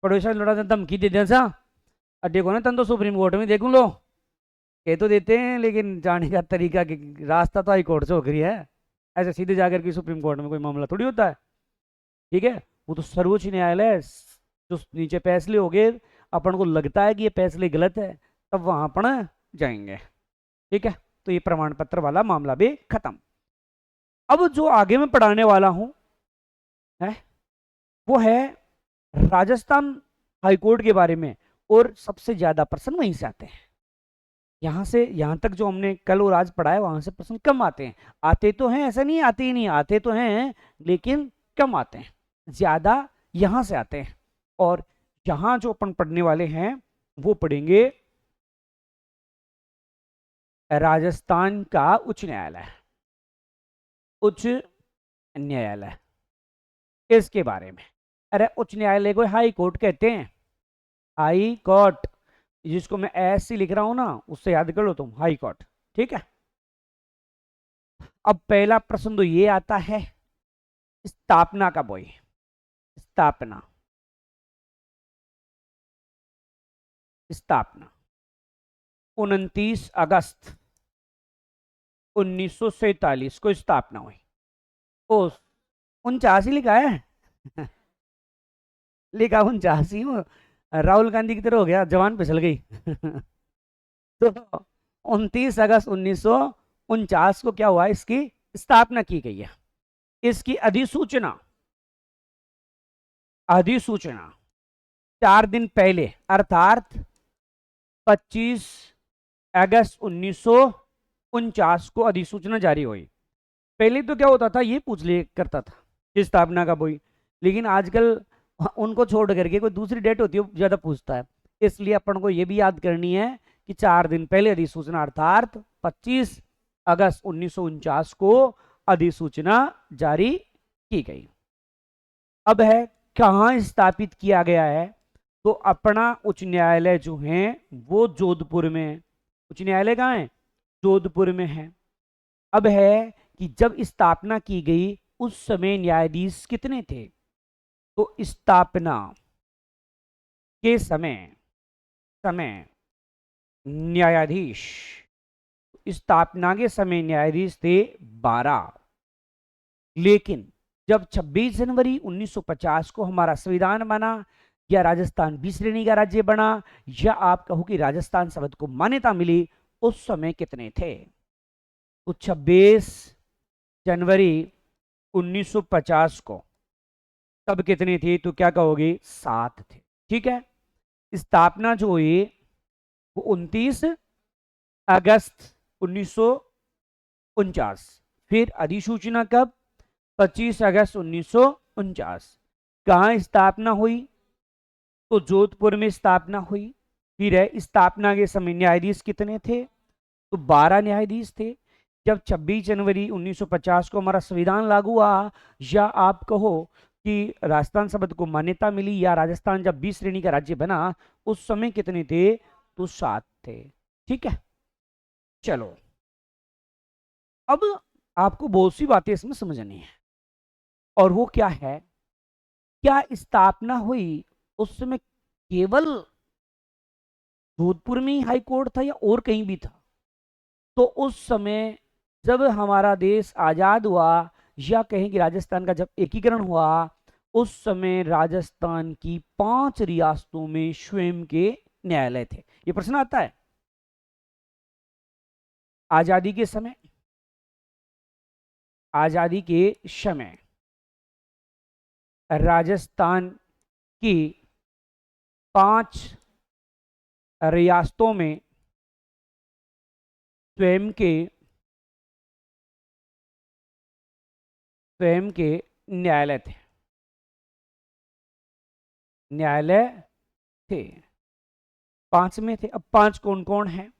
पड़ोसा लड़ा धमकी दे दिया सा, देखो ना तन तो सुप्रीम कोर्ट में देखूं लो, कह तो देते हैं लेकिन जाने का तरीका रास्ता तो हाई कोर्ट से होकर है। ऐसे सीधे जाकर के सुप्रीम कोर्ट में कोई मामला थोड़ी होता है। ठीक है, वो तो सर्वोच्च न्यायालय, जो नीचे फैसले हो गए, अपन को लगता है कि ये फैसले गलत है, तब वहां अपन जाएंगे। ठीक है, तो ये प्रमाण पत्र वाला मामला भी खत्म। अब जो आगे मैं पढ़ाने वाला हूं है वो है राजस्थान हाईकोर्ट के बारे में, और सबसे ज्यादा प्रश्न वहीं से आते हैं। यहां से यहां तक जो हमने कल और आज पढ़ा है वहां से प्रश्न कम आते हैं। आते तो हैं, ऐसा नहीं आते ही नहीं, आते तो हैं लेकिन कम आते हैं, ज्यादा यहां से आते हैं। और यहां जो अपन पढ़ने वाले हैं वो पढ़ेंगे राजस्थान का उच्च न्यायालय, उच्च न्यायालय, इसके बारे में। अरे उच्च न्यायालय को हाई कोर्ट कहते हैं, हाई कोर्ट। जिसको मैं ऐसे लिख रहा हूं ना, उससे याद कर लो तुम, हाई कोर्ट। ठीक है। अब पहला प्रश्न तो ये आता है, स्थापना कब हुई? स्थापना, स्थापना 29 अगस्त 1947 को स्थापना हुई। ओ, 49 लिखा है। लिखा 49 हूँ, राहुल गांधी की तरह हो गया, जवान फिसल गई। तो 29 अगस्त 1949 को क्या हुआ, इसकी स्थापना की गई है। इसकी अधिसूचना, अधिसूचना 4 दिन पहले अर्थात 25 अगस्त 1949 को अधिसूचना जारी हुई। पहले तो क्या होता था, ये पूछ लिया करता था कि स्थापना कब हुई, लेकिन आजकल उनको छोड़ करके कोई दूसरी डेट होती है ज्यादा पूछता है। इसलिए अपन को ये भी याद करनी है कि 4 दिन पहले अधिसूचना अर्थात 25 अगस्त 1949 को अधिसूचना जारी की गई। अब है कहाँ स्थापित किया गया है, तो अपना उच्च न्यायालय जो है वो जोधपुर में है। उच्च न्यायालय कहाँ है? जोधपुर में है। अब है कि जब स्थापना की गई उस समय न्यायाधीश कितने थे, तो स्थापना के समय, समय न्यायाधीश, स्थापना के समय न्यायाधीश थे 12। लेकिन जब 26 जनवरी 1950 को हमारा संविधान बना, या राजस्थान 20 श्रेणी का राज्य बना, या आप कहो कि राजस्थान शब्द को मान्यता मिली, उस समय कितने थे? तो 26 जनवरी 1950 को तब कितने थे, तो क्या कहोगे? 7 थे। ठीक है। स्थापना जो हुई वो 29 अगस्त 1949, फिर अधिसूचना कब? 25 अगस्त 1949। कहाँ स्थापना हुई? तो जोधपुर में स्थापना हुई। फिर है स्थापना के समय न्यायाधीश कितने थे, तो 12 न्यायाधीश थे। जब 26 जनवरी 1950 को हमारा संविधान लागू हुआ, या आप कहो कि राजस्थान शब्द को मान्यता मिली, या राजस्थान जब 20 श्रेणी का राज्य बना, उस समय कितने थे, तो 7 थे। ठीक है। चलो, अब आपको बहुत सी बातें इसमें समझनी है, और वो क्या है, क्या स्थापना हुई उस समय केवल जोधपुर में ही हाई कोर्ट था या और कहीं भी था? तो उस समय जब हमारा देश आजाद हुआ, या कहें कि राजस्थान का जब एकीकरण हुआ, उस समय राजस्थान की 5 रियासतों में स्वयं के न्यायालय थे। ये प्रश्न आता है। आजादी के समय, आजादी के समय राजस्थान की 5 रियासतों में स्वयं के, स्वयं के न्यायालय थे, न्यायालय थे। 5 में थे। अब 5 कौन कौन है?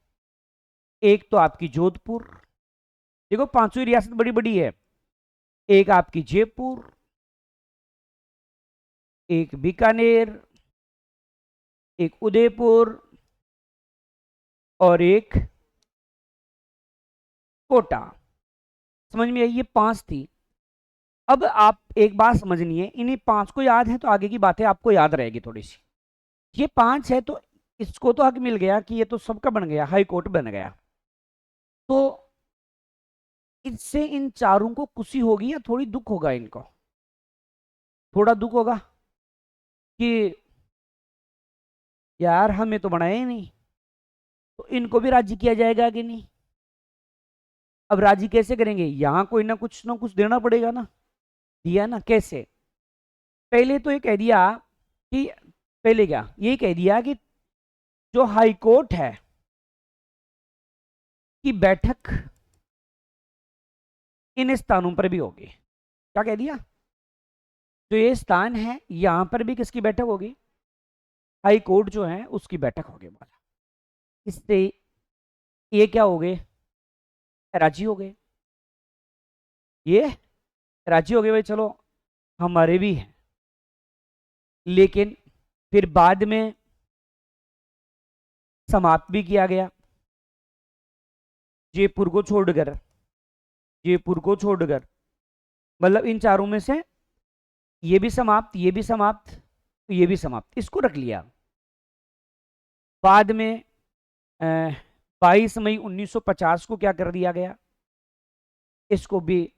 एक तो आपकी जोधपुर, देखो पांचों रियासत बड़ी बड़ी है। एक आपकी जयपुर, एक बीकानेर, एक उदयपुर, और एक कोटा। समझ में आई? ये 5 थी। अब आप एक बात समझनी है, इन्हीं 5 को याद है तो आगे की बातें आपको याद रहेगी थोड़ी सी। ये 5 है तो इसको तो हक मिल गया कि ये तो सबका बन गया, हाई कोर्ट बन गया। तो इससे इन चारों को खुशी होगी या थोड़ी दुख होगा? इनको थोड़ा दुख होगा कि यार हमें तो बनाया ही नहीं, तो इनको भी राजी किया जाएगा कि नहीं? अब राजी कैसे करेंगे? यहां कोई ना कुछ देना पड़ेगा ना। दिया ना, कैसे? पहले तो ये कह दिया कि, पहले क्या ये कह दिया कि जो हाई कोर्ट है की बैठक इन स्थानों पर भी होगी। क्या कह दिया? जो ये स्थान है यहां पर भी किसकी बैठक होगी? हाई कोर्ट जो है उसकी बैठक होगी बोला। इससे ये क्या हो गए? राजी हो गए। ये राजी हो गए भाई, चलो हमारे भी हैं। लेकिन फिर बाद में समाप्त भी किया गया। जयपुर को छोड़कर, जयपुर को छोड़कर, मतलब इन चारों में से ये भी समाप्त, ये भी समाप्त, ये भी समाप्त, इसको रख लिया। बाद में 22 मई 1950 को क्या कर दिया गया, इसको भी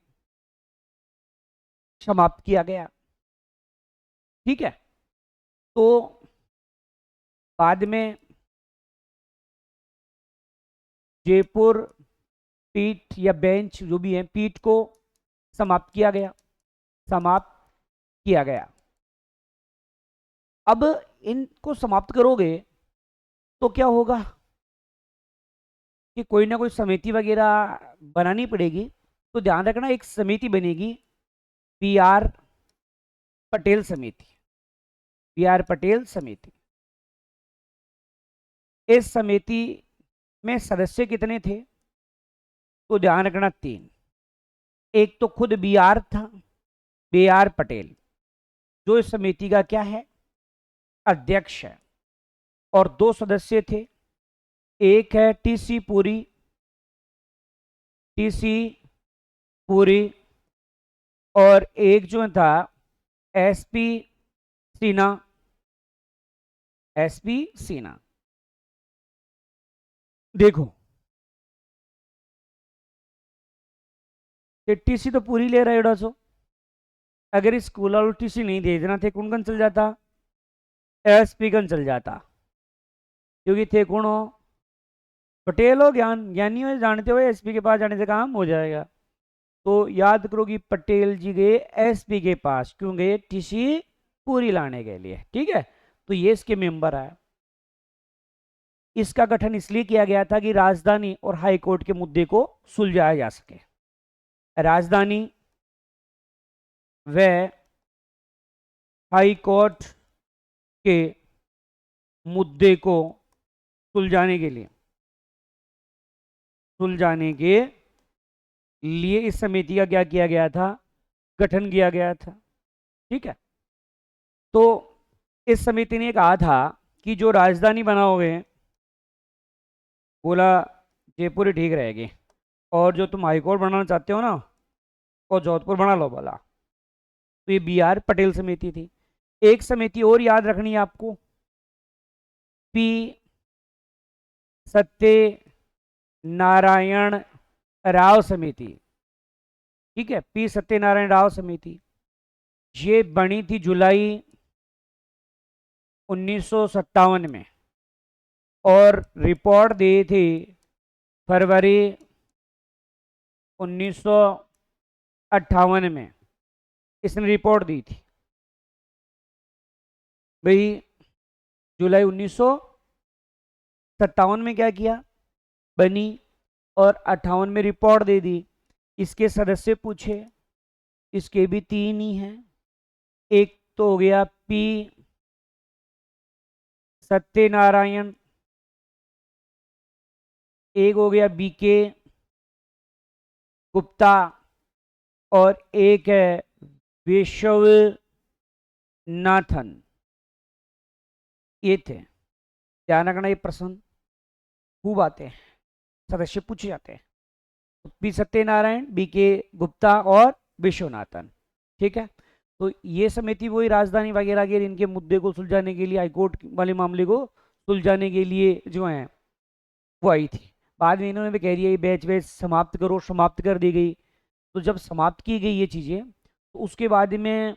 समाप्त किया गया। ठीक है, तो बाद में जयपुर पीठ या बेंच जो भी है, पीठ को समाप्त किया गया, समाप्त किया गया। अब इनको समाप्त करोगे तो क्या होगा कि कोई ना कोई समिति वगैरह बनानी पड़ेगी। तो ध्यान रखना, एक समिति बनेगी, पीआर पटेल समिति, पीआर पटेल समिति। इस समिति में सदस्य कितने थे, तो ध्यान रखना 3। एक तो खुद बीआर था, बीआर पटेल, जो इस समिति का क्या है, अध्यक्ष है। और 2 सदस्य थे, एक है टीसी पुरी, टीसी पुरी, और एक जो था एसपी सिन्हा, एसपी सिन्हा। देखो टीसी तो पूरी ले रहा है, अगर इस स्कूल वालों टीसी नहीं दे देना थे, कौन कौन चल जाता, एसपी कन चल जाता, क्योंकि थे कौन हो, पटेल हो, ज्ञानी हो, जानते हो, एसपी के पास जाने से काम हो जाएगा। तो याद करो कि पटेल जी गए एसपी के पास, क्यों गए, टीसी पूरी लाने के लिए। ठीक है, तो ये इसके मेंबर है। इसका गठन इसलिए किया गया था कि राजधानी और हाई कोर्ट के मुद्दे को सुलझाया जा सके। राजधानी व हाई कोर्ट के मुद्दे को सुलझाने के लिए, सुलझाने के लिए इस समिति का क्या किया गया था, गठन किया गया था। ठीक है, तो इस समिति ने कहा था कि जो राजधानी बनाओगे, बोला जयपुर ही ठीक रहेगी, और जो तुम हाईकोर्ट बनाना चाहते हो ना, और जोधपुर बना लो बोला। तो ये बीआर पटेल समिति थी। एक समिति और याद रखनी है आपको, पी सत्यनारायण राव समिति। ठीक है, पी सत्यनारायण राव समिति, ये बनी थी जुलाई 1957 में, और रिपोर्ट दी थी फरवरी 1958 में। इसने रिपोर्ट दी थी भाई, जुलाई 1957 में क्या किया, बनी, और 58 में रिपोर्ट दे दी। इसके सदस्य पूछे, इसके भी 3 ही हैं। एक तो हो गया पी सत्यनारायण, एक हो गया बीके गुप्ता, और एक है विश्वनाथन। ये थे, ध्यान रखना, ये प्रश्न खूब आते हैं, सदस्य पूछे जाते हैं। पी सत्यनारायण, बीके गुप्ता और विश्वनाथन। ठीक है, तो ये समिति वही राजधानी वगैरह के इनके मुद्दे को सुलझाने के लिए, हाईकोर्ट वाले मामले को सुलझाने के लिए जो है वो आई थी। बाद में इन्होंने भी कह दिया बैच बैच समाप्त करो, समाप्त कर दी गई। तो जब समाप्त की गई ये चीज़ें, तो उसके बाद में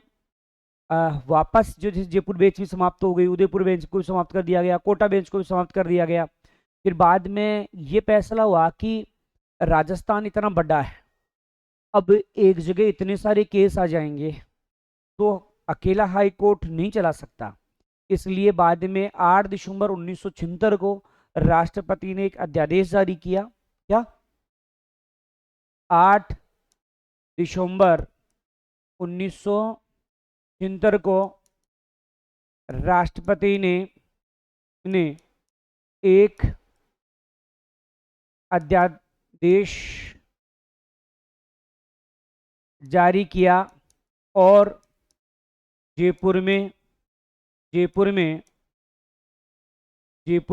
वापस जो जयपुर बेंच भी समाप्त हो गई, उदयपुर बेंच को भी समाप्त कर दिया गया, कोटा बेंच को भी समाप्त कर दिया गया। फिर बाद में ये फैसला हुआ कि राजस्थान इतना बड़ा है, अब एक जगह इतने सारे केस आ जाएंगे तो अकेला हाई कोर्ट नहीं चला सकता। इसलिए बाद में 8 दिसंबर 1976 को राष्ट्रपति ने एक अध्यादेश जारी किया। क्या, 8 दिसंबर 1976 को राष्ट्रपति ने एक अध्यादेश जारी किया, और जयपुर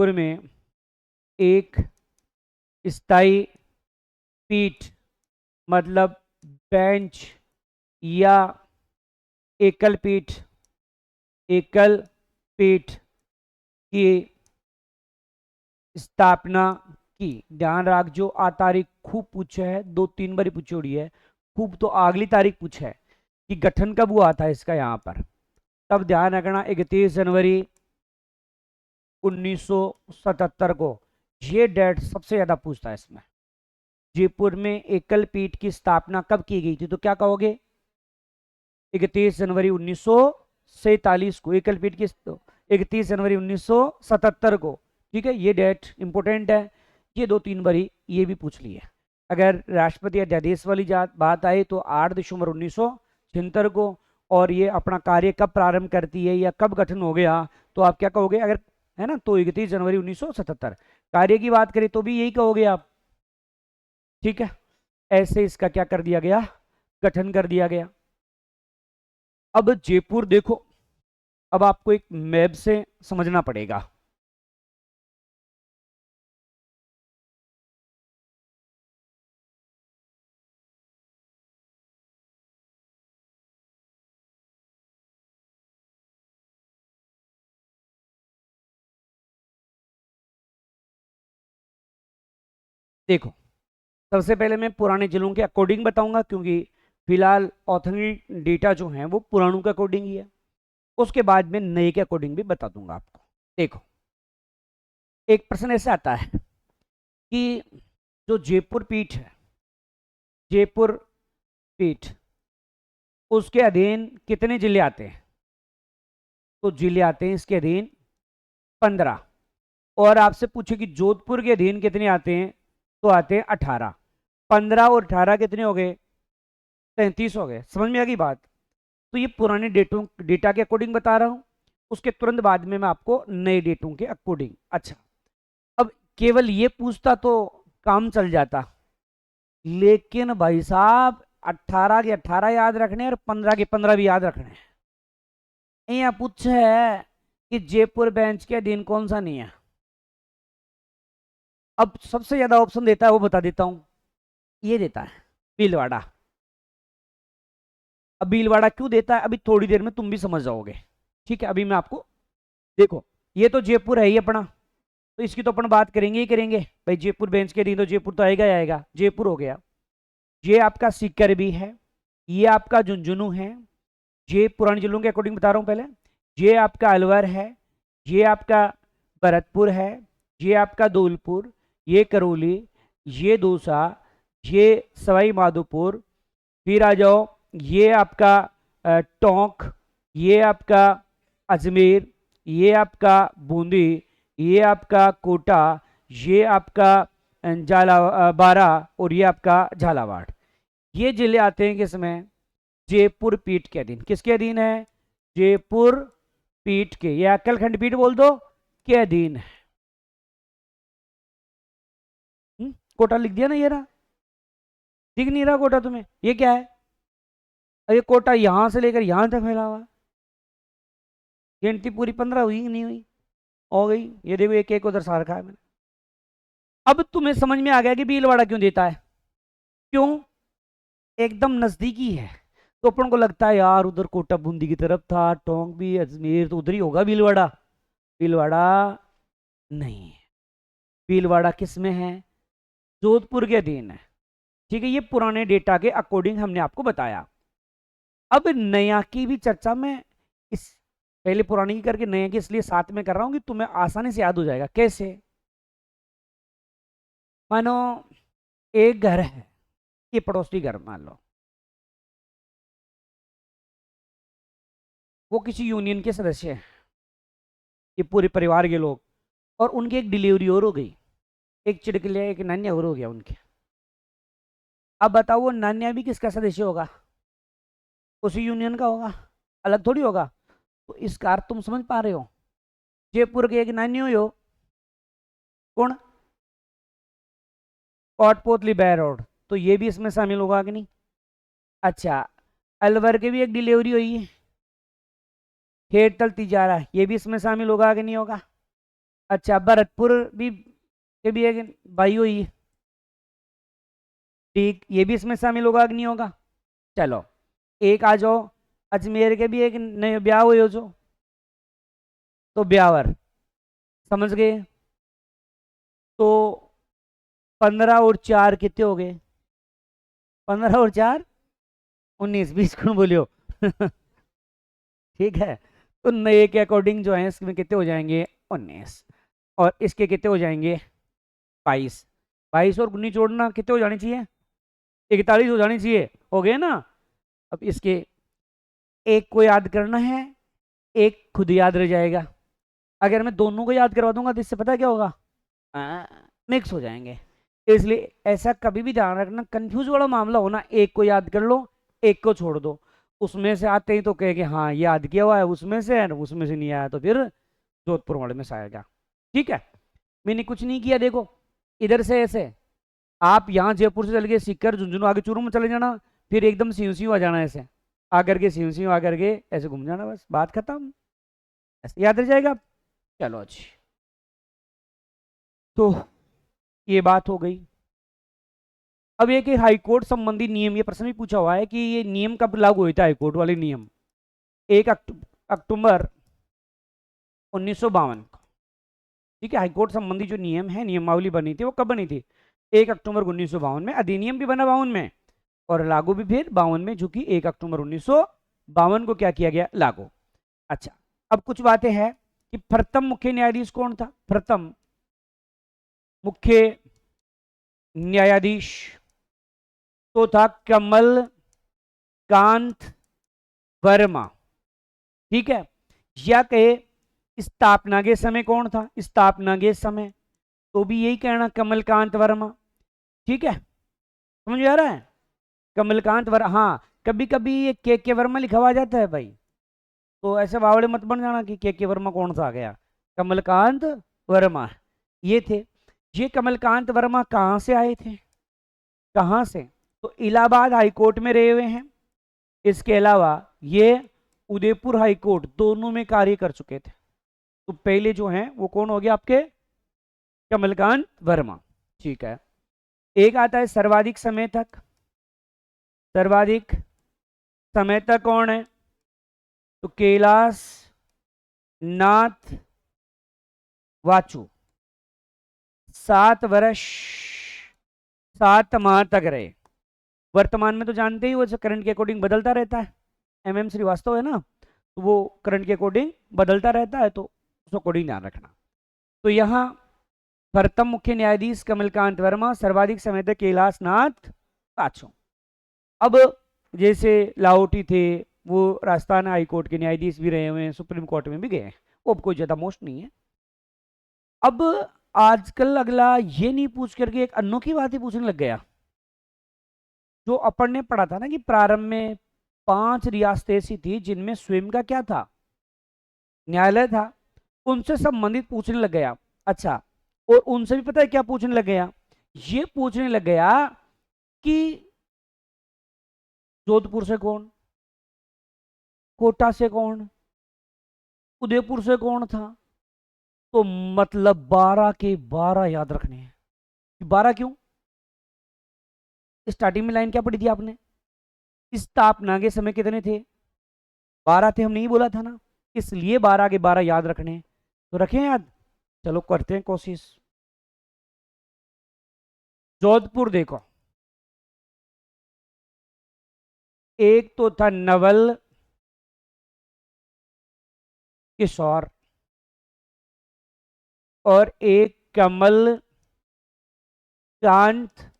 में एक स्थायी पीठ मतलब बेंच या एकल पीठ की स्थापना की। ध्यान रख, जो आ तारीख खूब पूछे है, 2-3 बारी पूछी उड़ी है, खूब तो अगली तारीख पूछे है कि गठन कब हुआ था इसका यहाँ पर। तब ध्यान रखना 31 जनवरी 1977 को, ये डेट सबसे ज्यादा पूछता है इसमें। जयपुर में एकल पीठ की स्थापना कब की गई थी, तो क्या कहोगे? 31 जनवरी 1947 को एकल पीठ की, 31 जनवरी 1977 को। ठीक है, ये डेट इंपोर्टेंट है, ये 2-3 बारी ये भी पूछ ली है। अगर राष्ट्रपति अध्यादेश वाली बात आए तो 8 दिसंबर 1976 को। और ये अपना कार्य कब प्रारंभ करती है या कब गठन हो गया, तो आप क्या कहोगे? अगर है ना, तो 31 जनवरी 1977। कार्य की बात करें तो भी यही कहोगे आप। ठीक है, ऐसे इसका क्या कर दिया गया? गठन कर दिया गया। अब जयपुर देखो, अब आपको एक मैप से समझना पड़ेगा। देखो, सबसे पहले मैं पुराने जिलों के अकॉर्डिंग बताऊंगा, क्योंकि फिलहाल ऑथेंटिक डेटा जो है वो पुरानों के अकॉर्डिंग ही है। उसके बाद में नए के अकॉर्डिंग भी बता दूंगा आपको। देखो, एक प्रश्न ऐसे आता है कि जो जयपुर पीठ है, जयपुर पीठ, उसके अधीन कितने जिले आते हैं? तो जिले आते हैं इसके अधीन 15। और आपसे पूछे कि जोधपुर के अधीन कितने आते हैं, तो आते हैं 18। 15 और 18 कितने हो गए? 33 हो गए। समझ में आ गई बात? तो ये पुराने डेटा के अकॉर्डिंग बता रहा हूं, उसके तुरंत बाद में मैं आपको नए डेटों के अकॉर्डिंग। अच्छा, अब केवल ये पूछता तो काम चल जाता, लेकिन भाई साहब 18 के 18 याद रखने और 15 के 15 भी याद रखने। यहाँ पूछे है कि जयपुर बेंच के अधीन कौन सा नहीं है। अब सबसे ज्यादा ऑप्शन देता है वो बता देता हूं, ये देता है भीलवाड़ा। अब भीलवाड़ा क्यों देता है, अभी थोड़ी देर में तुम भी समझ जाओगे। ठीक है, अभी मैं आपको, देखो ये तो जयपुर है ही अपना, तो इसकी तो अपन बात करेंगे ही करेंगे भाई। जयपुर बेंच के अधीन तो जयपुर तो आएगा ही आएगा, जयपुर हो गया। ये आपका सीकर भी है, ये आपका झुंझुनू है, ये पुराने जिलों के अकॉर्डिंग बता रहा हूं पहले। ये आपका अलवर है, ये आपका भरतपुर है, ये आपका धौलपुर, ये करौली, ये दौसा, ये सवाई माधोपुर। फिर आ जाओ, ये आपका टोंक, ये आपका अजमेर, ये आपका बूंदी, ये आपका कोटा, ये आपका बारा, और ये आपका झालावाड़। ये जिले आते हैं किसमें? जयपुर पीठ के अधीन। किसके अधीन है? जयपुर पीठ के, या अक्कल खंडपीठ बोल दो, के अधीन है। कोटा लिख दिया ना, ये रहा। दिख नहीं रहा कोटा तुम्हें? ये क्या है? ये कोटा यहां से लेकर यहां तक फैला हुआ। गिनती पूरी 15 हुई कि नहीं हुई? हो गई। ये देखो, एक एक उधर सा रखा है मैंने। अब तुम्हें समझ में आ गया कि भीलवाड़ा क्यों देता है। क्यों? एकदम नजदीकी है, तो अपन को लगता है यार उधर कोटा बूंदी की तरफ था, टोंक भी, अजमेर तो उधर ही होगा भीलवाड़ा। भीलवाड़ा नहीं है। भीलवाड़ा किस में है? जोधपुर के अधीन है। ठीक है, ये पुराने डेटा के अकॉर्डिंग हमने आपको बताया। अब नया की भी चर्चा में इस, पहले पुरानी की करके नया की इसलिए साथ में कर रहा हूं कि तुम्हें आसानी से याद हो जाएगा। कैसे? मानो एक घर है, ये पड़ोसी घर मान लो, वो किसी यूनियन के सदस्य हैं, ये पूरे परिवार के लोग, और उनकी एक डिलीवरी और हो गई, एक चिड़कलिया एक नान्या और हो गया उनके। अब बताओ वो नान्या भी किसका सदस्य होगा? उसी यूनियन का होगा, अलग थोड़ी होगा। तो इसका अर्थ तुम समझ पा रहे हो? जयपुर के एक नानी हुई हो, कौन? कोटपुतली बैरोड, तो ये भी इसमें शामिल होगा कि नहीं? अच्छा, अलवर के भी एक डिलीवरी हुई है, खेड़तल तिजारा, ये भी इसमें शामिल होगा कि नहीं होगा? अच्छा, भरतपुर भी के भी एक भाई हुई, ठीक, ये भी इसमें शामिल होगा कि नहीं होगा? चलो एक आ जाओ, अजमेर के भी एक नए ब्याह हुए हो जो, तो ब्यावर, समझ गए? तो 15 और 4 कितने हो गए? 15 और 4 19, 20 कौन बोलियो? ठीक है, तो नए के अकॉर्डिंग जो है इसमें कितने हो जाएंगे? 19, और इसके कितने हो जाएंगे? 22। 22 और 19 जोड़ना कितने हो जाने चाहिए? 41 हो जानी चाहिए, हो गए ना? अब इसके एक को याद करना है, एक खुद याद रह जाएगा। अगर मैं दोनों को याद करवा दूंगा तो इससे पता क्या होगा? मिक्स हो जाएंगे। इसलिए ऐसा कभी भी ध्यान रखना, कंफ्यूज वाला मामला हो ना, एक को याद कर लो, एक को छोड़ दो। उसमें से आते ही तो कहे कि हाँ याद किया हुआ है उसमें से, उसमें से नहीं आया तो फिर जोधपुर वाले में से आएगा। ठीक है, मैंने कुछ नहीं किया, देखो इधर से ऐसे आप यहाँ जयपुर से चल के सीकर झुंझुनू आगे चूरू में चले जाना, फिर एकदम सीयू सीयू आ जाना, ऐसे आकर के सीयू सीयू आकर के ऐसे घूम जाना, बस बात खत्म, ऐसे याद रह जाएगा। चलो अच्छी, तो ये बात हो गई। अब ये कि हाईकोर्ट संबंधी नियम, ये प्रश्न भी पूछा हुआ है कि ये नियम कब लागू हुए थे, हाईकोर्ट वाले नियम? 1 अक्टूबर 1952 को। ठीक है, हाईकोर्ट संबंधी जो नियम है, नियमावली बनी थी, वो कब बनी थी? 1 अक्टूबर 1952 में। अधिनियम भी बना 52 में, और लागू भी फिर 52 में, जो कि 1 अक्टूबर 1952 को क्या किया गया? लागू। अच्छा, अब कुछ बातें हैं कि प्रथम मुख्य न्यायाधीश कौन था? प्रथम मुख्य न्यायाधीश तो था कमल कांत वर्मा। ठीक है, या कहे स्थापना के समय कौन था? स्थापना के समय तो भी यही कहना, कमलकांत वर्मा। ठीक है, समझ आ रहा है? कमलकांत वर्मा, हाँ कभी कभी ये के वर्मा लिखा हुआ जाता है भाई, तो ऐसे बावड़े मत बन जाना कि के वर्मा कौन सा आ गया। कमलकांत वर्मा ये थे। ये कमलकांत वर्मा कहाँ से आए थे? कहाँ से? तो इलाहाबाद हाईकोर्ट में रहे हुए हैं। इसके अलावा ये उदयपुर हाईकोर्ट दोनों में कार्य कर चुके थे। तो पहले जो हैं वो कौन हो गया आपके? कमलकांत वर्मा। ठीक है, एक आता है सर्वाधिक समय तक। सर्वाधिक समय तक कौन है? तो कैलाश नाथ वाचु 7 वर्ष 7 माह तक रहे। वर्तमान में तो जानते ही वो करंट के अकॉर्डिंग बदलता रहता है, MM श्रीवास्तव है ना, तो वो करंट के अकॉर्डिंग बदलता रहता है, तो उस अकॉर्डिंग ध्यान रखना। तो यहाँ प्रथम मुख्य न्यायाधीश कमलकांत वर्मा, सर्वाधिक समय तक कैलाश नाथ वाचु। अब जैसे लाहौटी थे, वो राजस्थान हाईकोर्ट के न्यायाधीश भी रहे हुए हैं, सुप्रीम कोर्ट में भी गए हैं, वो अब कोई ज्यादा मोस्ट नहीं है। अब आजकल अगला ये नहीं पूछ करके एक अनोखी बात ही पूछने लग गया। जो अपन ने पढ़ा था ना कि प्रारंभ में 5 रियासतें ऐसी थी जिनमें स्वयं का क्या था? न्यायालय था, उनसे संबंधित पूछने लग गया। अच्छा, और उनसे भी पता है क्या पूछने लग गया? ये पूछने लग गया कि जोधपुर से कौन, कोटा से कौन, उदयपुर से कौन था? तो मतलब 12 के 12 याद रखने हैं। 12 क्यों? स्टार्टिंग में लाइन क्या पढ़ी थी आपने? स्थापना के समय कितने थे? 12 थे, हम नहीं बोला था ना, इसलिए 12 के 12 याद रखने हैं। तो रखें याद, चलो करते हैं कोशिश। जोधपुर देखो, एक तो था नवल किशोर, और एक कमल कांत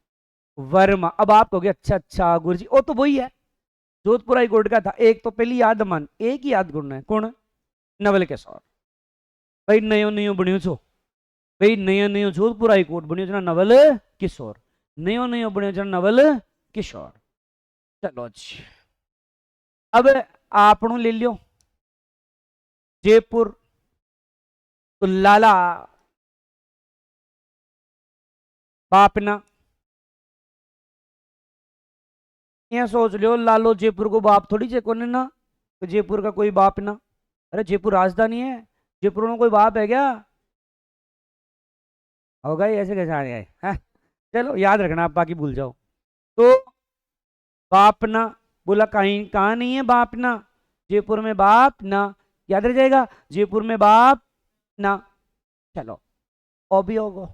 वर्मा। अब आप कहोगे अच्छा अच्छा गुरु जी, वो तो वही है, जोधपुर हाई कोर्ट का था। एक तो पहली याद मन, एक ही याद गुण है, कौन? नवल किशोर। भाई नयो नयो बनियो छो, भाई नयो नयो जोधपुर हाई कोर्ट बनियो जना नवल किशोर, नयो नयो बनियो जना नवल किशोर। चलो जी, अब आपनों ले लियो जयपुर, तो लाला बापना। ये सोच लियो लालो जयपुर को बाप थोड़ी जे कोने ना, तो जयपुर का कोई बाप ना। अरे जयपुर राजधानी है, जयपुर में कोई बाप है क्या? होगा ही, ऐसे कैसे आ गए हैं? चलो याद रखना, आप बाकी भूल जाओ। तो बापना, बोला कहीं कहाँ नहीं है बापना, जयपुर में बापना, याद रह जाएगा, जयपुर में बाप ना। चलो ओ भी होगा,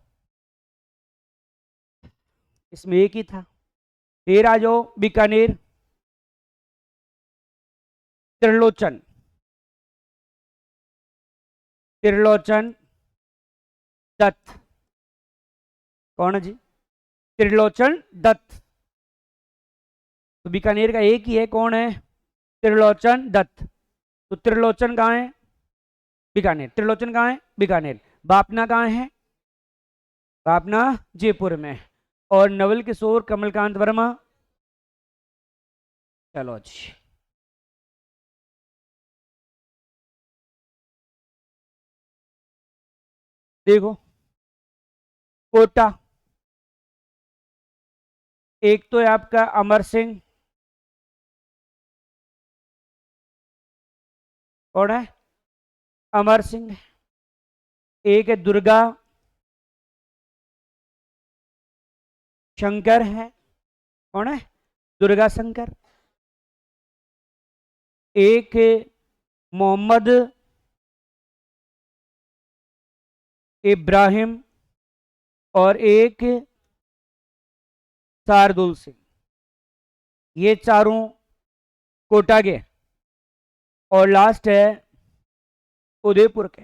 इसमें एक ही था। फिर आ जाओ बीकानेर, त्रिलोचन, त्रिलोचन दत्त। कौन है जी? त्रिलोचन दत्त। तो बीकानेर का एक ही है, कौन है? त्रिलोचन दत्त। तो त्रिलोचन कहाँ है? बीकानेर। त्रिलोचन कहाँ है? बीकानेर। बापना कहाँ है? बापना जयपुर में। और नवल किशोर कमलकांत वर्मा, चलो जी, देखो कोटा, एक तो है आपका अमर सिंह, कौन है? अमर सिंह। एक है दुर्गा शंकर है, कौन है? दुर्गा शंकर। एक है मोहम्मद इब्राहिम, और एक शार्दुल सिंह। ये चारों कोटा के। और लास्ट है उदयपुर के।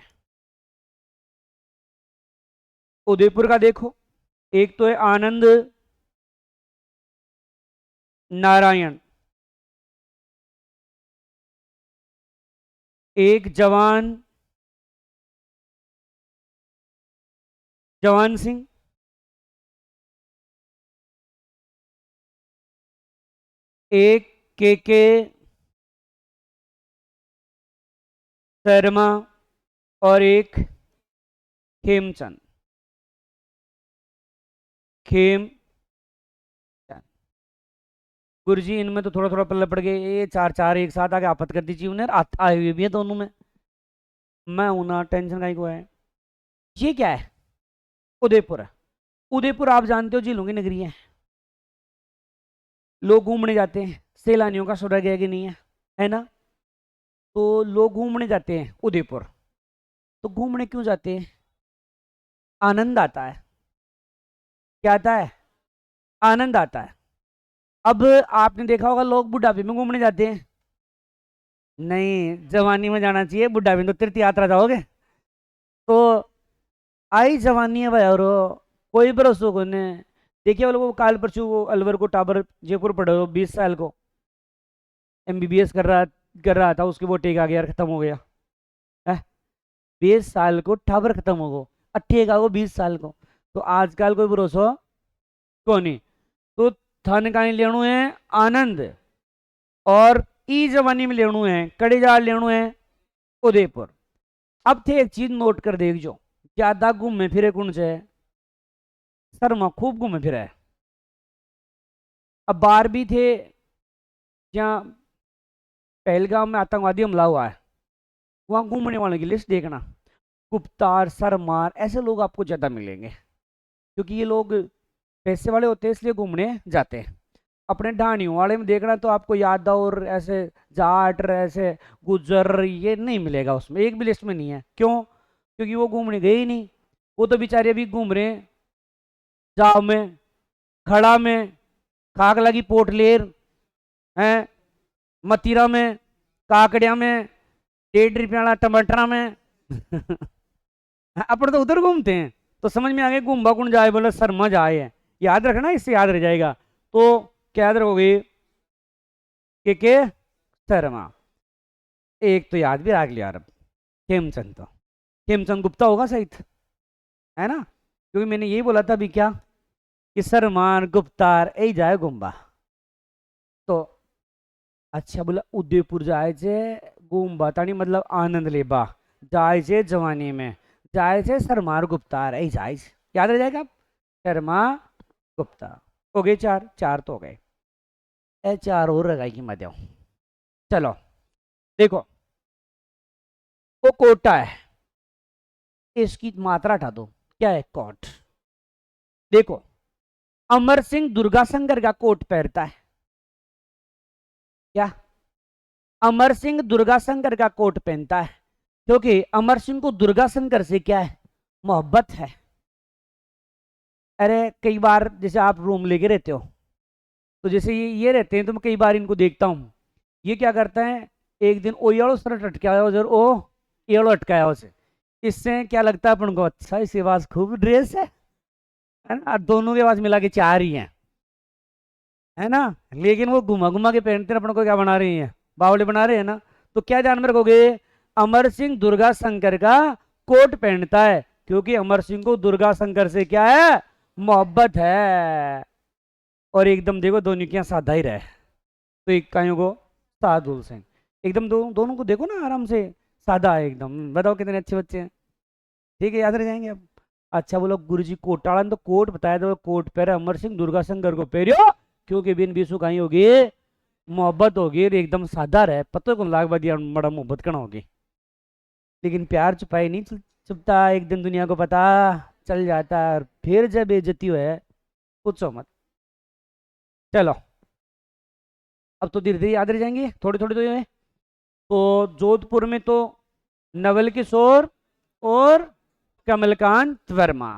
उदयपुर का देखो, एक तो है आनंद नारायण, एक जवान जवान सिंह, एक के शर्मा, और एक खेमचंद। खेमचंद। गुरुजी इनमें तो थोड़ा थोड़ा पल्ले पड़ गए, ये चार चार एक साथ आके आफत कर दीजिए उन्हें, आए हुए भी है दोनों में। मैं हूं ना, टेंशन का ही को है। ये क्या है? उदयपुर है। उदयपुर आप जानते हो झीलों की नगरी है, लोग घूमने जाते हैं, सैलानियों का स्वर्ग है कि नहीं है ना? तो लोग घूमने जाते हैं उदयपुर। तो घूमने क्यों जाते हैं? आनंद आता है। क्या आता है? आनंद आता है। अब आपने देखा होगा लोग बुढ़ापे में घूमने जाते हैं, नहीं जवानी में जाना चाहिए, बुढ़ापे में तो तीर्थ यात्रा जाओगे। तो आई जवानी है भाई, और कोई भरोसा को ने। देखिए वो लोग काल परसों वो अलवर को टाबर जयपुर पढ़े हो, 20 साल को एमबीबीएस कर रहा था, उसके वो टेक आ गया, खत्म हो गया है। 20 साल को टाबर खत्म हो गो, अट्ठेगा वो 20 साल को। तो आजकल कोई भरोसा को नहीं। तो थाने का लेणु है आनंद, और ई जवानी में लेणु है कड़ीजार, लेणु है उदयपुर। अब थे एक चीज नोट कर देख जो, ज्यादा घूमे फिरे कौन से? शर्मा खूब घूमे फिरा है। अब बार भी थे जहाँ पहलगाम में आतंकवादी हमला हुआ है, वहां घूमने वालों की लिस्ट देखना, गुप्तार सरमार ऐसे लोग आपको ज्यादा मिलेंगे, क्योंकि ये लोग पैसे वाले होते हैं इसलिए घूमने जाते हैं। अपने ढाणियों वाले में देखना तो आपको यादव और ऐसे जाट ऐसे गुज्जर ये नहीं मिलेगा, उसमें एक भी लिस्ट में नहीं है। क्यों? क्योंकि वो घूमने गए ही नहीं, वो तो बेचारे अभी घूम रहे हैं जाओ में, खड़ा में, खाकला की पोटलेर है, मतीरा में, काकड़िया में, 1.5 रुपया वाला टमाटरा में। अपन तो उधर घूमते हैं, तो समझ में आ गया घूमबा कौन जाए, बोले शर्मा जाए है, याद रखना, इससे याद रह जाएगा। तो क्या याद रखोगे? के शर्मा। एक तो याद भी रख लिया अब, खेमचंद। तो खेमचंद गुप्ता होगा सहित, है ना? क्योंकि मैंने यही बोला था अभी क्या, कि सरमान गुप्तार यही जाए घूमबा। तो अच्छा बोला उदयपुर जाए जे घूमबा तानी मतलब आनंद लेबा, जाए जे जवानी में, जाए जे सरमार गुप्तार यही जाए, याद रह जाएगा। शर्मा गुप्ता हो गए, चार चार तो हो गए, ए चार और रह गई कि मत। चलो देखो, वो कोटा है, इसकी मात्रा हटा दो, क्या है? कोट। देखो, अमर सिंह दुर्गाशंकर का कोट पहनता है क्या? अमर सिंह दुर्गाशंकर का कोट पहनता है क्योंकि अमर सिंह को दुर्गाशंकर से क्या है? मोहब्बत है। अरे कई बार जैसे आप रूम लेके रहते हो, तो जैसे ये रहते हैं, तो मैं कई बार इनको देखता हूँ, ये क्या करते हैं, एक दिन ओ यारो सर अटकाया उधर, ओ येड़ो अटकाया उसे, इससे क्या लगता है अपन को, अच्छा इसके पास खूब ड्रेस है ना, दोनों के पास मिला के चार ही है ना, लेकिन वो घुमा घुमा के पहनते हैं, अपन को क्या बना रही है, बावले बना रहे हैं ना। तो क्या ध्यान में रखोगे, अमर सिंह दुर्गा शंकर का कोट पहनता है क्योंकि अमर सिंह को दुर्गा शंकर से क्या है? मोहब्बत है। और एकदम देखो दोनों क्या साधा ही रहे, तो एक कायों को साधु सिंह, एकदम दोनों को देखो ना आराम से, सादा है एकदम। बताओ कितने अच्छे बच्चे हैं। ठीक है, याद रह जाएंगे अब। अच्छा बोलो गुरुजी कोटाड़ा ने तो कोट बताया था, कोट पहरे अमर सिंह दुर्गा शंकर को पहरियो क्योंकि बिन बीसू कहीं होगी मोहब्बत होगी, एकदम सादा रहे, पता कौन लाग बदिया बड़ा मोहब्बत करना होगी, लेकिन प्यार छुपाई नहीं छुपता, एक दिन दुनिया को पता चल जाता है, और फिर जब बेइज्जती है पूछो मत। चलो अब तो धीरे धीरे याद रह जाएंगे, थोड़ी थोड़ी तो ये। तो जोधपुर में तो नवल किशोर और कमलकांत वर्मा,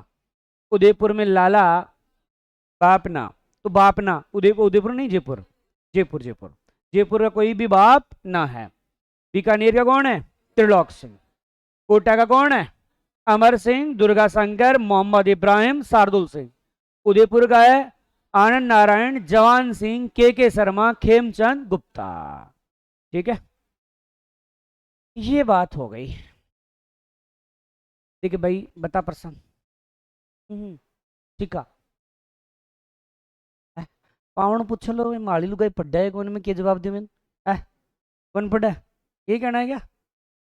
उदयपुर में लाला बापना, तो बापना उदयपुर नहीं, जयपुर, जयपुर जयपुर जयपुर का कोई भी बाप ना है। बीकानेर का कौन है? त्रिलोक सिंह। कोटा का कौन है? अमर सिंह दुर्गा शंकर मोहम्मद इब्राहिम शार्दुल सिंह। उदयपुर का है आनंद नारायण जवान सिंह के शर्मा खेमचंद गुप्ता। ठीक है, ये बात हो गई। ठीक है भाई, बता प्रश्न। ठीक है, पावण पूछ लो, माली लुगाई पढ़ा है कौन, में क्या जवाब दे मैं, कौन पढ़ा है, ये कहना है क्या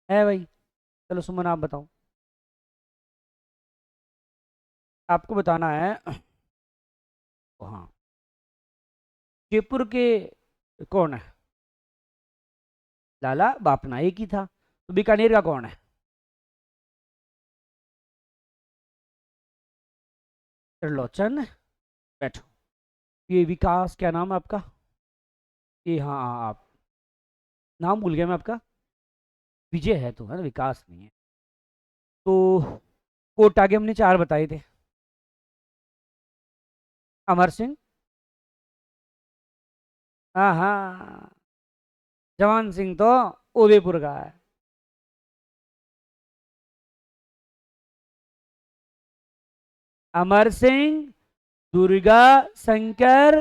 है भाई? चलो सुमन आप बताओ, आपको बताना है। हाँ, जयपुर के कौन है? लाला बापना, एक ही था। तो बीकानेर का कौन है? त्रिलोचन। बैठो, ये विकास, क्या नाम है आपका? ये हाँ हाँ, आप नाम भूल गया मैं आपका, विजय है तो, है ना, विकास नहीं है। तो कोट आगे हमने चार बताए थे, अमर सिंह, हाँ हाँ, जवान सिंह तो उदयपुर का है। अमर सिंह दुर्गा शंकर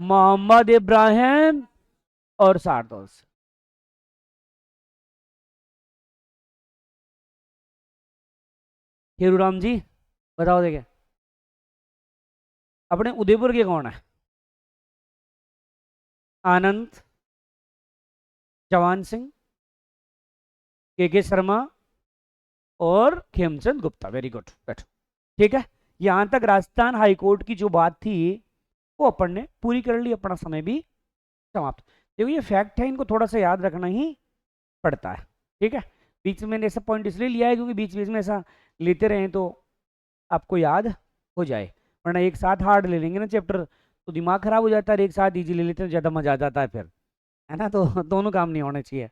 मोहम्मद इब्राहिम और शार्दुल। हीरूराम जी बताओ देखे, अपने उदयपुर के कौन है? आनंद, जवान सिंह, के शर्मा और खेमचंद गुप्ता। वेरी गुड, बैठो। ठीक है, यहां तक राजस्थान हाईकोर्ट की जो बात थी वो अपन ने पूरी कर ली, अपना समय भी समाप्त। देखो ये फैक्ट है, इनको थोड़ा सा याद रखना ही पड़ता है। ठीक है, बीच में मैंने ऐसा पॉइंट इसलिए लिया है क्योंकि बीच बीच में ऐसा लेते रहें तो आपको याद हो जाए, वरना एक साथ हार्ड ले लेंगे ना चैप्टर तो दिमाग खराब हो जाता है, एक साथ इजी ले लेते हैं ज़्यादा मजा आ जाता है फिर, है ना, तो दोनों काम नहीं होने चाहिए।